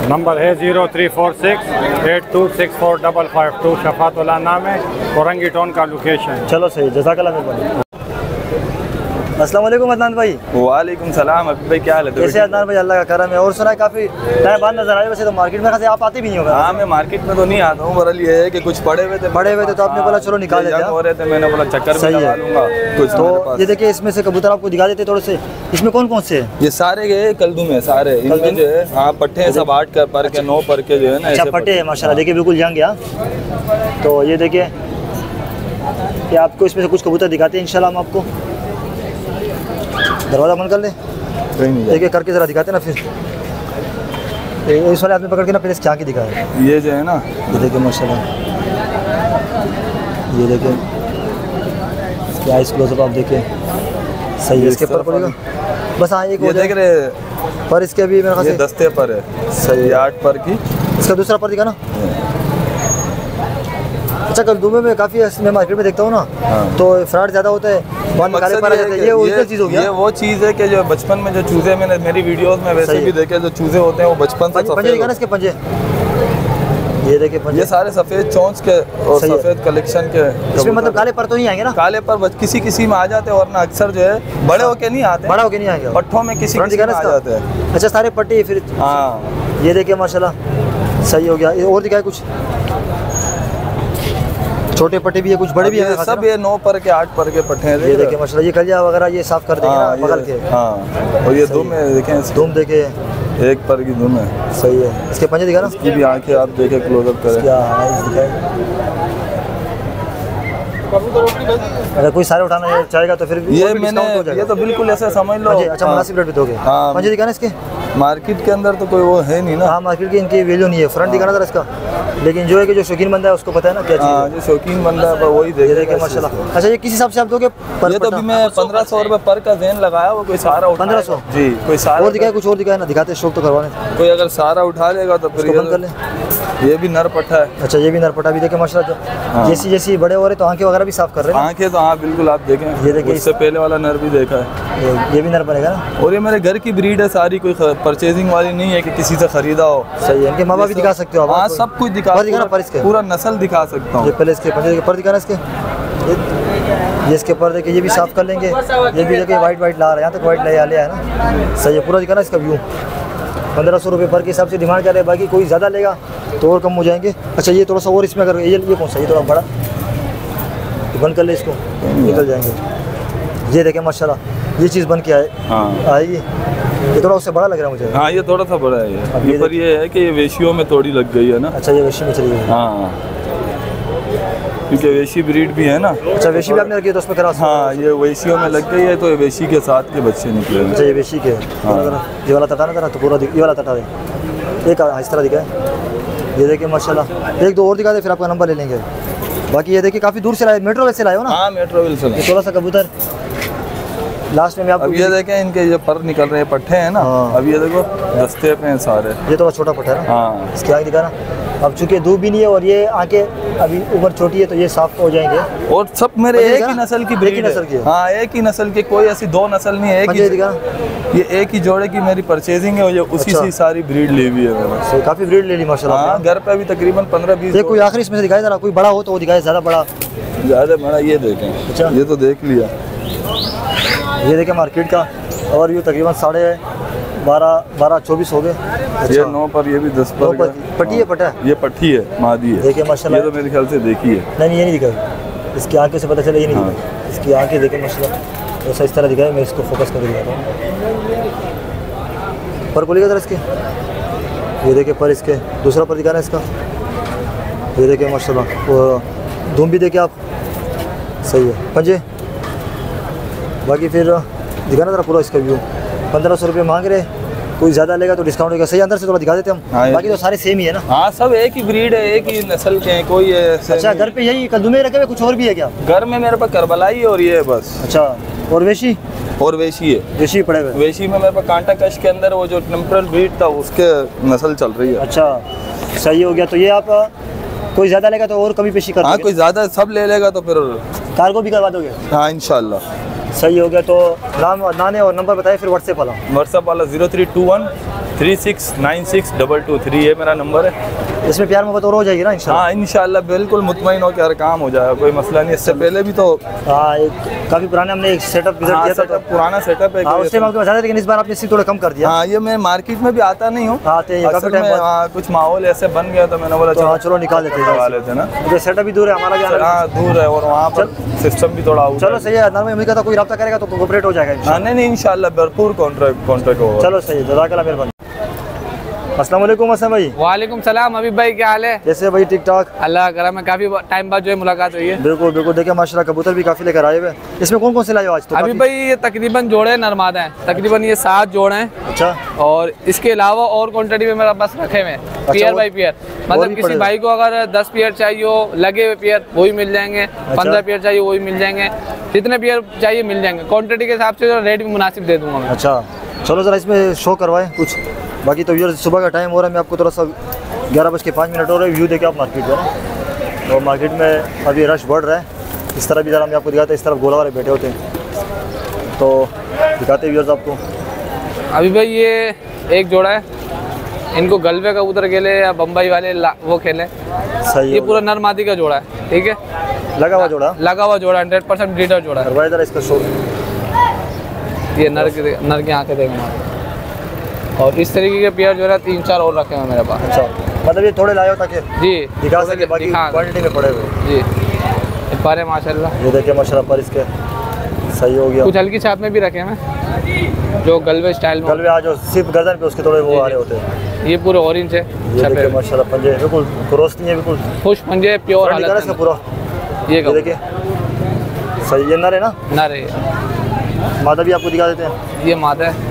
नंबर है 034682645552। शफातुल्लाह नाम है, कोरंगी टाउन का लोकेशन। चलो सही, जज़ाकल्लाह मेहरबानी। अस्सलाम वालेकुम अदनान भाई। वालेकुम सलाम अभी भाई, क्या हाल है? कैसे अदनान भाई? अल्लाह का करम है। और सुना है काफ़ी टाइम बाद नजर आए, वैसे तो मार्केट में आप आते भी नहीं होगा। हाँ मैं मार्केट में तो नहीं आता हूँ, बरल ये है कि कुछ पड़े हुए थे तो आपने बोला चलो निकाल देते हैं। हो रहे थे, मैंने बोला चक्कर सही लगा लूंगा कुछ। तो ये देखिए इसमें से कबूतर आपको दिखा देते थोड़े से। इसमें कौन कौन से हैं? ये सारे गए कल्दू में, सारे इनमें जो है हाँ पट्टे हैं, सब 8 कर पर के 9 पर के जो है ना अच्छा पट्टे हैं माशाल्लाह। देखिए बिल्कुल जंग गया। तो ये देखिए कि आपको इसमें से कुछ कबूतर दिखाते हैं इंशाल्लाह हम आपको। दरवाज़ा बंद कर ले, एक एक करके ज़रा दिखाते ना। फिर इस वाले आदमी पकड़ के ना फिर इसकी आँखें दिखाए। ये जो है ना, ये देखिए माशाल्लाह, ये देखिए इसके आइस क्लोजअप आप देखिए। सही है। इसके पर पड़ेगा बस। हाँ एक ये देख रहे पर इसके भी मेरे ख्याल ये से दस्ते पर है। सही 8 पर की। इसका दूसरा पर दिखाना। अच्छा, कलदुमे में काफ़ी मैं मार्केट में देखता हूँ ना, तो फ्रॉड ज़्यादा होता है, बहुत काले पर आ जाते हैं। ये ओरिजिनल चीज़ हो गया। ये वो चीज़ है कि जो बचपन में जो चूजे मैंने मेरी वीडियोस में वैसे भी देखे, जो चूजे होते हैं वो बचपन से पंजे दिखाना इसके पंजे, ये देखिए पंजे, ये सारे सफ़ेद चोंच के और सफ़ेद कलेक्शन के। इसमें मतलब काले पर तो नहीं आएंगे ना? काले पर किसी में आ जाते हैं, वरना अक्सर जो है बड़े होके नहीं आते, बड़ा होके नहीं आएंगे, पट्ठों में किसी में आ जाते हैं। अच्छा, सारे पट्टी फिर। हाँ, ये देखिए माशाल्लाह सही हो गया। और दिखाए कुछ छोटे पट्टे भी है, कुछ बड़े भी है, सब ये 9 पर के 8 पर के पट्टे हैं। ये देखिए माशाल्लाह, ये कलिया वगैरह ये साफ कर देंगे ना बगल के। हाँ, और ये दुम है, देखें दुम देखे, 1 पर की दुम है। सही है। इसके पंजे दिखा ना, इसकी भी आंखें आप देखें, क्लोजअप करें। क्या दिखाए, अगर कोई सारे उठाना चाहेगा तो फिर ये मैंने ये तो बिल्कुल ऐसे समझ लो। अच्छा, मुनासिब रेट पे दोगे। हाँ, पंजे दिखाना इसके, मार्केट के अंदर तो कोई वो है नहीं ना। हाँ, मार्केट की इनकी वैल्यू नहीं है। फ्रंट दिखाना था इसका, लेकिन जो है कि जो शौकीन बंदा है उसको पता है ना क्या चीज़ है। जो शौकीन बंदा है वही देखे माशाल्लाह। अच्छा, ये किस हिसाब से आप दोगे? ये तो अभी मैं 1500 रुपए पर का ज़ेन लगाया, वो कोई सारा 1500 जी, कोई सारा और दिखाए, कुछ और दिखाए ना, दिखाते शौक तो करवाने। कोई अगर सारा उठा लेगा तो फिर बंद कर ले। ये भी नर पट्टा है। अच्छा, ये भी नर पट्टा भी देखे माशाल्लाह। जैसी जैसी बड़े हो रहे तो आंखें वगैरह भी साफ कर रहे हैं। आंखें तो हाँ बिल्कुल आप देखें, ये देखिए, इससे पहले वाला नर भी देखा है। ये भी नर बनेगा ना। और ये मेरे घर की ब्रीड है सारी, कोई परचेजिंग वाली नहीं है कि किसी से खरीदा हो। सही है। इनके माँ बाप भी दिखा सकते हो आप? हाँ, सब कुछ दिखा, पूरा नस्ल दिखा सकता हूँ। ये पहले इसके पंजे के पर दिखाना, इसके ये इसके पर देखिए, ये भी साफ कर लेंगे। ये भी देखिए वाइट वाइट ला रहा है, यहाँ तक वाइट ले आया ना। सही है, पूरा दिखाना इसका व्यू। 1500 रुपये पर के हिसाब से डिमांड कर रहे हैं, बाकी कोई ज़्यादा लेगा तो और कम हो जाएंगे। अच्छा, ये थोड़ा सा और इसमें अगर ये कौन सा, ये थोड़ा बड़ा, बंद कर ले इसको, निकल जाएंगे। ये देखें माशाल्लाह, ये चीज़ बन के आएगी। ये थोड़ा उससे बड़ा लग रहा है मुझे। हाँ, ये थोड़ा सा बड़ा है ये, पर ये है कि ये वेशियों में थोड़ी लग गई है ना। अच्छा, ये वेशी में चली गई। हाँ, क्योंकि वेशी ब्रीड भी है ना। अच्छा, वेशी भी आपने रखी है तो उसमें करा। हाँ, ये वेशियों में लग गई है तो ये वेशी के साथ के बच्चे निकले। अच्छा, ये वेशी के। ये वाला तटाना था ना, तो पूरा ये वाला तटा दे, एक इस तरह दिखा है। ये देखिए माशाल्लाह, एक दो और दिखा दे, फिर आपका नंबर ले लेंगे। बाकी ये देखिए काफ़ी दूर से लाए, मेट्रो से लाए हो ना? हाँ, मेट्रो से। ये थोड़ा सा कबूतर लास्ट में आपको अब ये देखें, इनके ये पर निकल रहे हैं, पट्टे हैं ना। अब ये देखो दस्ते पे हैं सारे। ये थोड़ा छोटा पट्टा है ना। हाँ, इसकी आँख दिखाना। अब चूंकि धूप भी नहीं है और ये आंखें अभी ऊपर छोटी है तो ये साफ हो जाएंगे। और सब मेरे एक ही नस्ल की ब्रीड है। हाँ, एक ही नस्ल की, कोई ऐसी 2 नस्ल नहीं है, एक ही। ये एक ही जोड़े की मेरी परचेजिंग है, ये उसी से सारी ब्रीड ली हुई है। काफ़ी ब्रीड ले ली माशाल्लाह। हाँ, घर पे अभी तकरीबन 15-20। कोई आखिरी इसमें से दिखाए जरा, कोई बड़ा हो तो वो दिखाए, ज़्यादा बड़ा ये देखें। अच्छा, ये तो देख लिया। ये देखें मार्केट का, और ये तकरीबन 12:30-24 हो गए। अच्छा, ये 9 पर, ये भी 10 पर। पट्टी है, पट्टा है, ये पट्टी है, मादी है। देखिए माशाल्लाह, ये तो मेरे ख्याल से देखी है। नहीं, ये नहीं दिखाई, इसकी आंखें से पता चले ये नहीं दिखाई। इसकी आंखें देखें माशाल्लाह, ऐसा इस तरह दिखाए। मैं इसको फोकस करके दिखाता हूँ। पर खोलिएगा जरा इसके, ये देखिए पर इसके, दूसरा पर दिखाना इसका। ये देखिए माशाल्लाह, धूम भी देखे आप, सही है। पंजे बाकी फिर दिखाना जरा पूरा इसका व्यू। 1500 रुपये मांग रहे, कोई ज़्यादा लेगा तो डिस्काउंट होगा। सही, अंदर से थोड़ा दिखा देते हम। बाकी तो सारे सेम ही है ना। हाँ, सब एक ही ब्रीड है, एक ही नस्ल के हैं, कोई ऐसे। अच्छा, घर पे यही कलदुमे रखे हुए, कुछ और भी है क्या? घर में मेरे पास करबलाई और ये बस। अच्छा, और वेशी? और वेशी है, वेशी पड़े हुए। वेशी में मेरे पास कांटा कश के अंदर वो जो टेम्परल ब्रीड था उसके नस्ल चल रही है। अच्छा, सही हो गया। तो ये आप कोई ज़्यादा लेगा तो और कमी पेशी कर? हाँ, कोई ज़्यादा सब ले लेगा तो फिर कार्गो भी करवा दोगे? हाँ, इंशाल्लाह। सही हो गया। तो नाम नाने और नंबर बताइए, फिर व्हाट्सएप वाला। व्हाट्सएप वाला 0321 36962223 ये मेरा नंबर है। इसमें प्यार मोहब्बत और हो जाएगी ना इंशाल्लाह? हाँ, इंशाल्लाह बिल्कुल मुतमईन होकर हर काम हो जाएगा, कोई मसला नहीं। इससे पहले भी तो हाँ, काफ़ी पुराने हमने एक सेटअप विजिट किया था। पुराना सेटअप है। उस टाइम आपको बता दें, लेकिन इस बार आपने इससे थोड़ा कम कर दिया। हाँ, ये मैं मार्केट में भी आता नहीं हूँ, आते हैं काफ़ी टाइम बाद। कुछ माहौल ऐसे बन गया तो मैंने बोला चलो निकाल लेते ना। तो सेटअप भी दूर है हमारा, हाँ दूर है, और वहाँ पर सिस्टम भी थोड़ा। चलो सही है, अंदर में उम्मीद करता कोई रब्ता करेगा तो कोऑपरेट हो जाएगा। हाँ, नहीं इंशाल्लाह भरपूर कॉन्ट्रैक्ट होगा। चलो सही है, जज़ाकल्लाह, मेहरबानी। अस्सलाम वालेकुम असलम भाई। वालेकुम सलाम अभी भाई, क्या हाल है? कैसे भाई? ठीक ठाक, अल्लाह का करम है। काफी टाइम बाद जो है मुलाकात हुई है। बिल्कुल बिल्कुल। देखिए माशाल्लाह कबूतर भी काफी लेकर आए हुए। इसमें कौन कौन से लाए हो आज? तो अभी भाई ये तकरीबन जोड़े नरमादा हैं, तकरीबन ये 7 जोड़े हैं। अच्छा, और इसके अलावा और क्वांटिटी में मेरा बस रखे हुए हैं, पेयर बाई पेयर। मतलब किसी भाई को अगर 10 पेयर चाहिए हो लगे हुए पेयर, वो भी मिल जाएंगे। 15 पेयर चाहिए वो भी मिल जाएंगे, जितने पेयर चाहिए मिल जाएंगे। क्वांटिटी के हिसाब से रेट भी मुनासिब दे दूंगा मैं। अच्छा, चलो ज़रा इसमें शो करवाएं कुछ। बाकी तो यार सुबह का टाइम हो रहा है, मैं आपको थोड़ा सा 11:05 और व्यू देके आप मार्केट जाओ। और मार्केट में अभी रश बढ़ रहा है। इस तरफ भी ज़रा मैं आपको दिखाता, इस तरफ गोला वाले बैठे होते हैं, तो दिखाते व्यूअर्स आपको। अभी भाई ये एक जोड़ा है, इनको गलबे कबूतर खेले या बम्बई वाले वो खेले। सही ये पूरा नर मादी का जोड़ा है, ठीक है, लगा हुआ जोड़ा, 100% ब्रीडर जोड़ा है। इधर इसका शो, ये नर की आंखें देखना। और इस तरीके के पेयर जो है 3-4 और रखे हैं मेरे पास। अच्छा, मतलब ये थोड़े लाए हो ताकि जी दिखा सके, बाकी क्वांटिटी में पड़े हुए जी। पर माशाल्लाह, ये देखिए माशाल्लाह पर इसके सही हो गया। कुछ हल्की छाप में भी रखे हैं जो गलबे स्टाइल में, गलबे आज जो सिर्फ गर्दन पे उसके थोड़े वो आ रहे होते हैं। ये पूरे ऑरेंज है, ये देखिए माशाल्लाह पंजे बिल्कुल क्रॉस नहीं है, बिल्कुल खुश पंजे प्योर हालत इसका पूरा। ये देखिए सही, ये नर है ना? नर है। मादा भी आपको दिखा देते हैं, ये मादा है।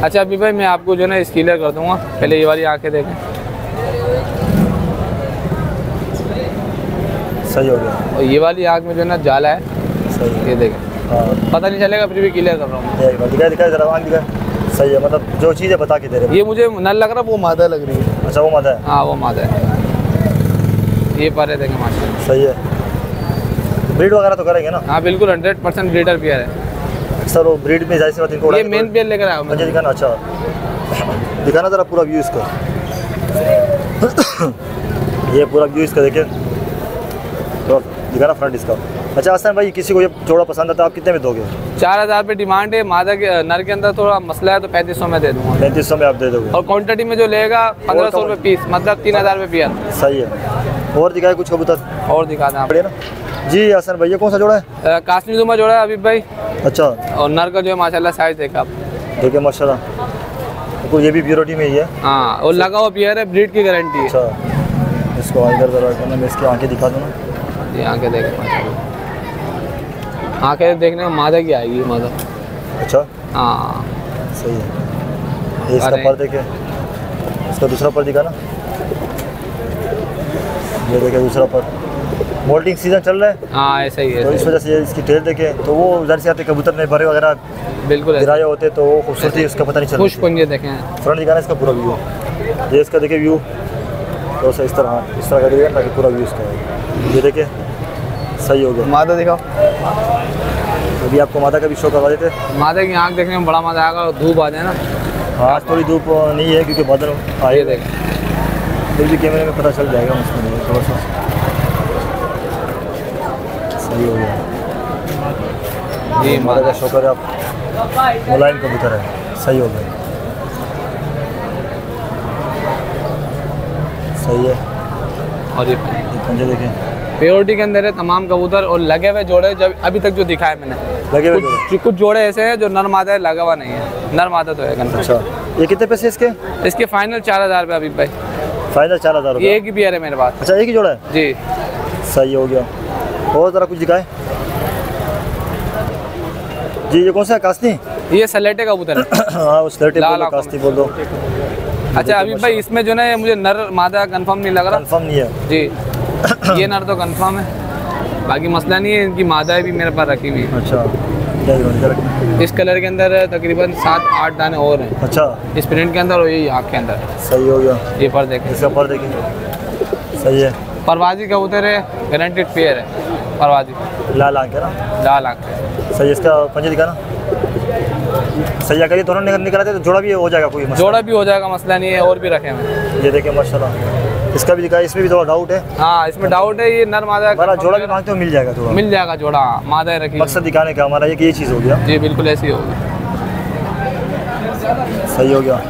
अच्छा अभी भाई मैं आपको जो है ना इस क्लियर कर दूंगा, पहले ये वाली आंखें देखें। सही हो गया। और ये वाली आँख में जो है ना जाला है, सही, ये देखें। हाँ पता नहीं चलेगा, फिर भी क्लियर कर रहा हूँ। दिखा जरा आँख दिखा। सही है, मतलब जो चीज़ें बता के दे रहे हैं। ये मुझे नल लग रहा है, वो मादा लग रही है। अच्छा वो मादा है? हाँ वो मादा है। ये पर देखें माशाल्लाह, सही है। ब्रीड वगैरह तो करेंगे ना? हाँ बिल्कुल 100% ब्रीडर पेयर है सर। वो ब्रीड में जाहिर सी बात इनको ये मेन पेयर लेकर आया मुझे दिखाना। अच्छा दिखाना ज़रा पूरा व्यू इसका। ये पूरा व्यू इसका देखिए, तो दिखाना फ्रंट इसका। अच्छा आसान भाई, किसी को ये जोड़ा पसंद आता है आप कितने में दोगे? 4000 पे डिमांड है। मादा के नर के अंदर थोड़ा मसला है तो 3500 में दे दूंगा। 3500 में आप दे दोगे? और क्वांटिटी में जो लेगा 1500 रुपये पीस, मतलब 3000 रुपये पेयर। सही है। और दिखाए कुछ कबूतर और दिखा दें आप ना जी। हसन भाई ये कौन सा जोड़ा है? काश्मीरी दुमा जोड़ा है अभी भाई। अच्छा, और नर का जो है माशाल्लाह साइज देखा आप, देखिए माशाल्लाह बिल्कुल, ये भी प्योरिटी में ही है। हाँ और लगा हुआ पेयर है, ब्रीड की गारंटी है। अच्छा इसको इधर जरा करना, मैं इसकी आंखें दिखा दूँ ना। ये आंखें देखें माशाल्लाह, आंखें देखने में मादा की आएगी मादा। अच्छा हाँ सही है। ये इसका पर देखे, इसका दूसरा पर दिखा ना, ये देखे दूसरा पर। मोल्टिंग सीजन चल रहा है, हाँ ऐसा ही है। तो इस वजह से इसकी टेल देखे तो वो उधर से आते कबूतर में भरे वगैरह बिल्कुल गिराए होते, तो वो खूबसूरती उसका पता नहीं चलता। खुश पंजे देखें। फ्रंट दिखाना इसका पूरा व्यू, ये इसका देखे व्यू, तो इस तरह का दिखेगा ताकि पूरा व्यू इसका है। ये देखे सही हो गया। मादा दिखाओ। अभी आपको मादा का भी शो करवा देते। मादा की आँख देखने में बड़ा मजा आएगा, और धूप आ जाए ना। हाँ आज थोड़ी धूप नहीं है क्योंकि बादल आए, देखें फिर भी कैमरे में पता चल जाएगा उसमें थोड़ा सा। सही हो गया। ये मादा का शो कर आप, मुलायम कबूतर है। सही हो गया, सही है। और ये पंजे देखें, प्योरिटी के अंदर है तमाम कबूतर। और लगे हुए जोड़े जब अभी तक जो दिखाए मैंने, लगे हुए कुछ जोड़े ऐसे हैं जो नर मादा है, लगा हुआ नहीं है। नर मादा तो है। अच्छा ये कितने पैसे इसके? इसके फाइनल 4000 रुपये अभी भाई। फाइनल 4000 ये एक ही पेयर है मेरे पास। अच्छा एक ही जोड़ा है जी। सही हो गया। और ज़रा कुछ दिखाए जी। ये कौन सा है? कास्नी? ये सलेटे कबूतर है। हाँ उस सलेटे बोल दो, कास्नी बोल दो। अच्छा अभी भाई इसमें जो ना ये मुझे नर मादा कंफर्म नहीं लग रहा। कंफर्म नहीं है जी। ये नर तो कंफर्म है, बाकी मसला नहीं है। इनकी मादाएं भी मेरे पास रखी हुई है। अच्छा इस कलर के अंदर तकरीबन 7-8 दाने और हैं। अच्छा इस प्रिंट के अंदर और ये आँख के अंदर। सही हो गया। ये पर देखें, इसका पर देखें, सही है। परवाजी कबूतर है, गारंटेड पेयर है परवाजी। लाल आँख है ना? लाल आँख। सही है। इसका पंजे दिखाना। सही करिए, दोनों निकलाते तो जोड़ा भी हो जाएगा, कोई मसला जोड़ा भी हो जाएगा, मसला नहीं है। और भी रखे हैं। ये देखें माशाल्लाह, इसका भी दिखाया। इसमें भी थोड़ा डाउट है। हाँ इसमें डाउट है। ये नर मादा हमारा जोड़ा भी मांगते हो मिल जाएगा, थोड़ा मिल जाएगा जोड़ा। मादा रखी। मकसद दिखाने का हमारा ये चीज़ हो गया। जी बिल्कुल ऐसी होगी। सही हो गया।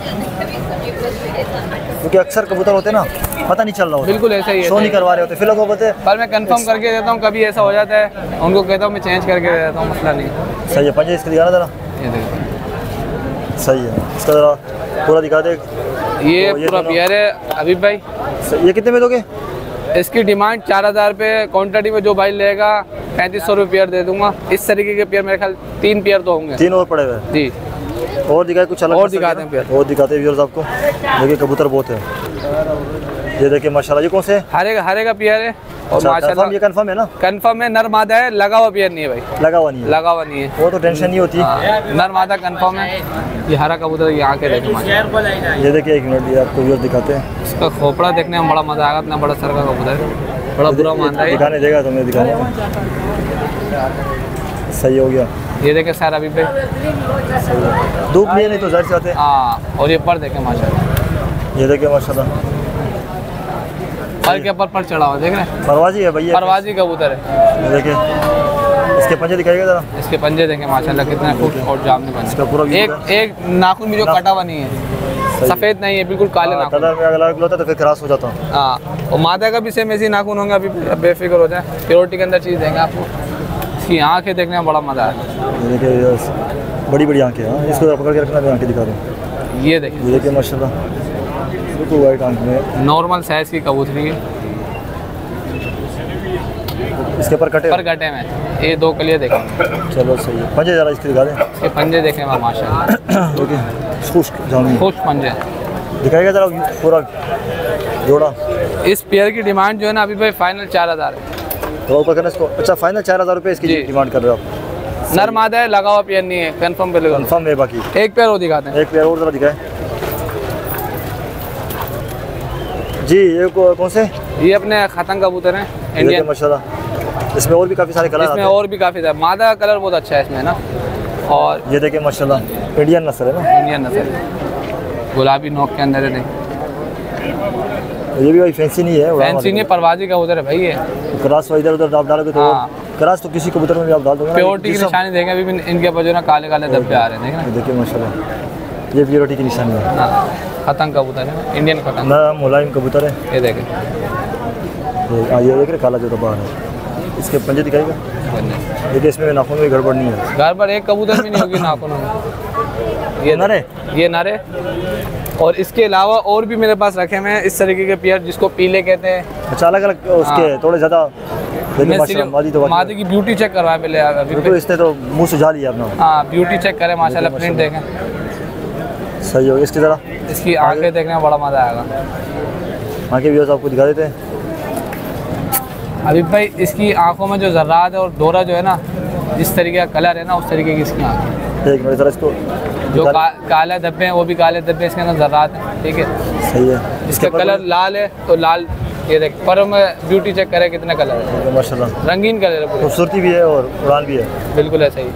क्योंकि अक्सर कबूतर होते हैं ना, पता नहीं चल रहा होता, बिल्कुल ऐसा ही है। शो नहीं करवा रहे होते, फिर लोग बोलते पर मैं कंफर्म करके देता हूँ। कभी ऐसा हो जाता है, उनको कहता हूँ मैं चेंज करके दे देता हूँ, मसला नहीं। सही है। पंजे इसका दिखाना जरा। ये देखो, सही है। इसका जरा पूरा दिखा दे। ये पूरा पेयर है अभी भाई। ये कितने में दोगे? इसकी डिमांड 4000 पे। क्वांटिटी में जो भाई लेगा 3500 रुपये पेयर दे दूंगा। इस तरीके के पेयर मेरे ख्याल 3 पेयर तो होंगे। 3 और पड़े हुए जी। और दिखाए कुछ अलग? और दिखाते हैं पेयर। और दिखाते हैं व्यूअर्स आपको। देखिए कबूतर बहुत है। ये देखिए माशाल्लाह। ये कौन से? हरे का पेयर है। और माशाल्लाह ये कंफर्म है ना? कंफर्म है। नर मादा है, लगा हुआ पेयर नहीं है भाई। लगा हुआ नहीं है? लगा हुआ नहीं है, वो तो टेंशन नहीं होती। नर मादा कंफर्म है। ये हरा कबूतर की आंखें देखो। ये देखिए 1 मिनट, ये आपको व्यूअर्स दिखाते हैं। इसका खोपड़ा देखने में बड़ा मजा आएगा, इतना बड़ा सर का कबूतर है, बड़ा बुरा मान रहा है। दिखाने देगा तुम्हें, दिखाने सही हो गया। ये देखे सर अभी पे धूप नहीं है, नहीं तो जाहिर सी बात है। हाँ, और ये पर देखे माशाल्लाह, ये देखे माशाल्लाह, पर के पर चढ़ा हुआ देख रहे हैं, परवाजी है भैया, परवाजी कबूतर है। ये देखे, इसके पंजे दिखाइएगा जरा। इसके पंजे देखें माशाल्लाह कितने खूब और जामने बने। इसका पूरा एक नाखून भी जो कटा हुआ नहीं है, सफेद नहीं है, बिल्कुल काले नाखून। कलर में अगर अलग होता तो फिर क्रॉस हो जाता हूँ। हाँ, और मादा का भी सेम ऐसे नाखून होंगे, अभी बेफिक्र हो जाए, प्योरिटी के अंदर चीज़ देंगे आपको। इसकी आँखें देखने में बड़ा मज़ा है। ये देखिए बड़ी बड़ी आँखें, हाँ इसको पकड़ के रखना, मैं आँखें दिखा दूँ। ये देखिए, ये देखिए माशाल्लाह, बिल्कुल वाइट आँख में, नॉर्मल साइज़ की कबूतरी है। इसके पर कटे में ये दो कलिए देखें। चलो सही है। पंजे जरा इसके दिखा दें। इसके पंजे देखें माशाल्लाह, खुश पंजे दिखाएगा जरा पूरा जोड़ा। इस पेयर की डिमांड जो है ना अभी भाई फाइनल 4000 है। तो ऊपर करना इसको। अच्छा फाइनल 4000 रुपये इसकी डिमांड कर रहे हो आप? नर मादा है, लगा हुआ पेयर नहीं है, कंफर्म पे कंफर्म है। बाकी एक पेयर वो दिखाते हैं, एक पेयर और जरा दिखाए जी। ये कौन से? ये अपने खतंग कबूतर हैं इंडियन माशाल्लाह। इसमें और भी काफ़ी सारे कलर इसमें और भी काफ़ी सारे, मादा का कलर बहुत अच्छा है इसमें ना। और ये देखिए माशाल्लाह, इंडियन नस्ल है ना, इंडियन नस्ल, गुलाबी नोक के अंदर है। नहीं ये भी भाई फैंसी नहीं है, फैंसी नहीं, परवाजी का उधर है भाई। ये क्रॉस इधर उधर आप डालोगे तो क्रॉस तो किसी कबूतर में भी आप डाल दोगे। प्योरिटी की निशानी देंगे, अभी इनके पास जो ना काले काले धब्बे आ रहे हैं, देखिए माशाल्लाह, ये प्योरिटी की निशानी है। खतंग कबूतर है, इंडियन खतंग ना, मुलायम कबूतर है। ये देखें, ये देख रहे काला जो दबा है। इसके पंजे दिखाएगा, देखिए इसमें नाखून में गड़बड़ नहीं है। गड़बड़ एक कबूतर भी नहीं होगी नाखूनों में। ये नरे, ये नरे। और इसके अलावा और भी मेरे पास रखे हुए हैं इस तरीके के पेयर, जिसको पीले कहते हैं। अच्छा, अलग अलग उसके थोड़े ज़्यादा। मादी की ब्यूटी चेक करवाए पहले, तो इसने तो मुँह सुझा लिया अपना। हाँ, ब्यूटी चेक करें माशाल्लाह, प्रिंट देखें सही हो। इसकी ज़रा इसकी आंखें देखने में बड़ा मज़ा आएगा। आँखें भी आपको दिखा देते हैं अभी भाई। इसकी आंखों में जो जर्रात है और डोरा जो है ना, जिस तरीके का कलर है ना, उस तरीके की इसकी आँखें। एक मिनट जरा इसको, जो काले धब्बे हैं वो भी काले धब्बे, इसके अंदर जर्रात है, ठीक है, सही है। इसका कलर लाल है तो लाल। ये देख, पर में ब्यूटी चेक करें कितने कलर है, माशाल्लाह रंगीन कलर है, खूबसूरती भी है और उड़ान भी है, बिल्कुल ऐसा ही।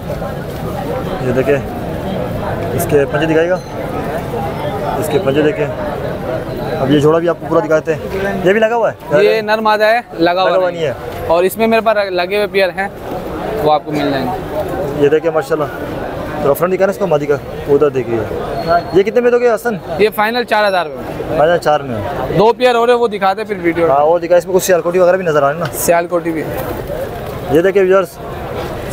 ये देखे, इसके पंजे दिखाएगा, इसके पंजे देखे। अब ये जोड़ा भी आपको पूरा दिखाते हैं। ये भी लगा हुआ है, ये नर मादा है, लगा हुआ नहीं है। और इसमें मेरे पास लगे हुए पेयर हैं, वो आपको मिल जाएंगे। ये देखिए माशाल्लाह, तो फ्रंट दिखा ना इसको, मादी का उधर देखिए। ये कितने में दोगे हसन? ये फाइनल 4000 में, फाइनल 4 में। दो पेयर हो रहे, वो दिखाते फिर वीडियो। हाँ वो दिखा, इसमें कुछ सियालकोटी वगैरह भी नजर आ रहे हैं ना। सियालकोटी भी, ये देखिए व्यूअर्स,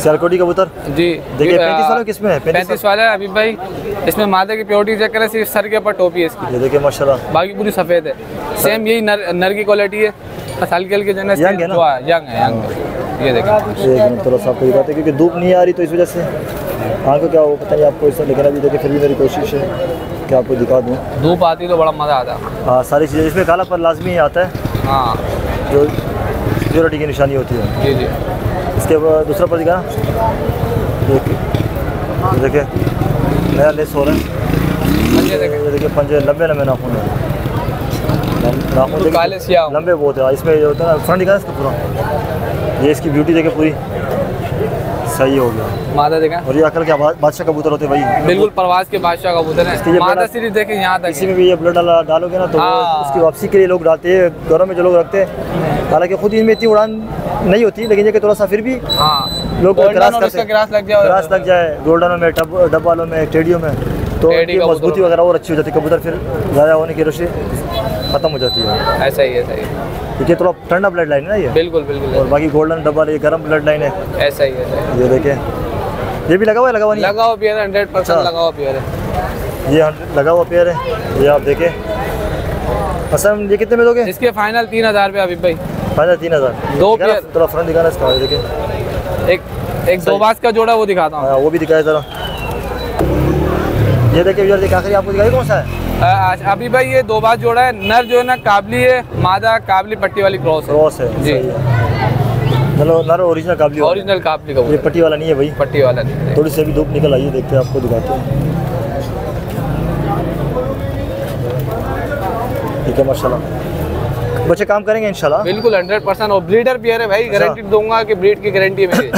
सियालकोटी कबूतर जी। देखिए 35 वाला किसमें है? 35 वाला है अभी भाई। इसमें मादे की प्योरिटी चेक करें, सिर्फ सर के ऊपर टोपी है इसकी। ये देखिए माशाल्लाह, बाकी पूरी सफ़ेद है। सेम यही नर की क्वालिटी है, बस हल्के हल्के जो है यंग है ना, यंग है। ये देखिए, एक मिनट थोड़ा सा आपको दिखाते हैं, क्योंकि धूप नहीं आ रही तो इस वजह से आँखों क्या हो पता नहीं आपको इससे, लेकिन अभी देखिए फिर भी मेरी कोशिश है कि आपको दिखा दूँ। धूप आती तो बड़ा मज़ा आता। हाँ सारी चीज़ें इसमें, काला पर लाजमी आता है, हाँ, जो प्योरिटी की निशानी होती है। जी जी। इसके बाद दूसरा पर दिखा, देखिए नया लेस हो रहा है। ये देखिए पंजे लंबे लंबे नाखून है, नाखून काले सियाह लंबे बहुत है। इसमें जो होता है ना, फ्रंट दिखा इसका पूरा, ये इसकी ब्यूटी देखे पूरी, सही हो गया। मादा देखा, और ये अकल के बादशाह कबूतर होते भाई, बिल्कुल परवाज के बादशाह कबूतर है। मादा सीरीज देखें यहाँ तक, इसी में भी ये ब्लड डालोगे ना तो उसकी वापसी के लिए लोग डालते हैं, घरों में जो लोग रखते हैं। हालांकि खुद इनमें इतनी उड़ान नहीं होती, लेकिन ये कि थोड़ा सा फिर भी लोग ग्रास लग जाए, गोल्डनों में, डब वालों में, टेडियो में, तो मजबूती वगैरह और अच्छी हो जाती है। कबूतर फिर ज़्यादा होने की रोशनी खत्म हो जाती है। ऐसा ही है, क्योंकि थोड़ा ठंडा ब्लड लाइन है ना ये, बिल्कुल बिल्कुल। और बाकी गोल्डन डब्बा ये गर्म ब्लड लाइन है। ऐसा ही है। ये देखें, ये भी लगा हुआ है, लगा हुआ नहीं? लगा हुआ पेयर है, 100% लगा हुआ पेयर है। ये लगा हुआ पेयर है, ये आप देखें। असम ये कितने में दोगे? इसके फाइनल 3000 रुपये अभी भाई। फाइनल 3000। दो पेयर, थोड़ा फ्रंट दिखाना इसका, देखें। एक दो बास का जोड़ा वो दिखाता हूँ। वो भी दिखाया जरा। ये देखिए यार, देखिए आखिरी आपको दिखाई कौन सा है? अभी भाई ये दो बास जोड़ा है। नर जो है ना काबली है, मादा काबली पट्टी वाली क्रॉस है जी। चलो नर ओरिजिनल काबली का, ये पट्टी वाला नहीं है भाई, पट्टी वाला नहीं। थोड़ी सी भी धूप निकल आई है, देखते हैं आपको दिखाते हैं। ठीक है माशाल्लाह, बच्चे काम करेंगे इंशाल्लाह। बिल्कुल 100%। और ब्रीडर पेयर है भाई, गारंटी दूंगा कि ब्रीड की गारंटी है मेरी।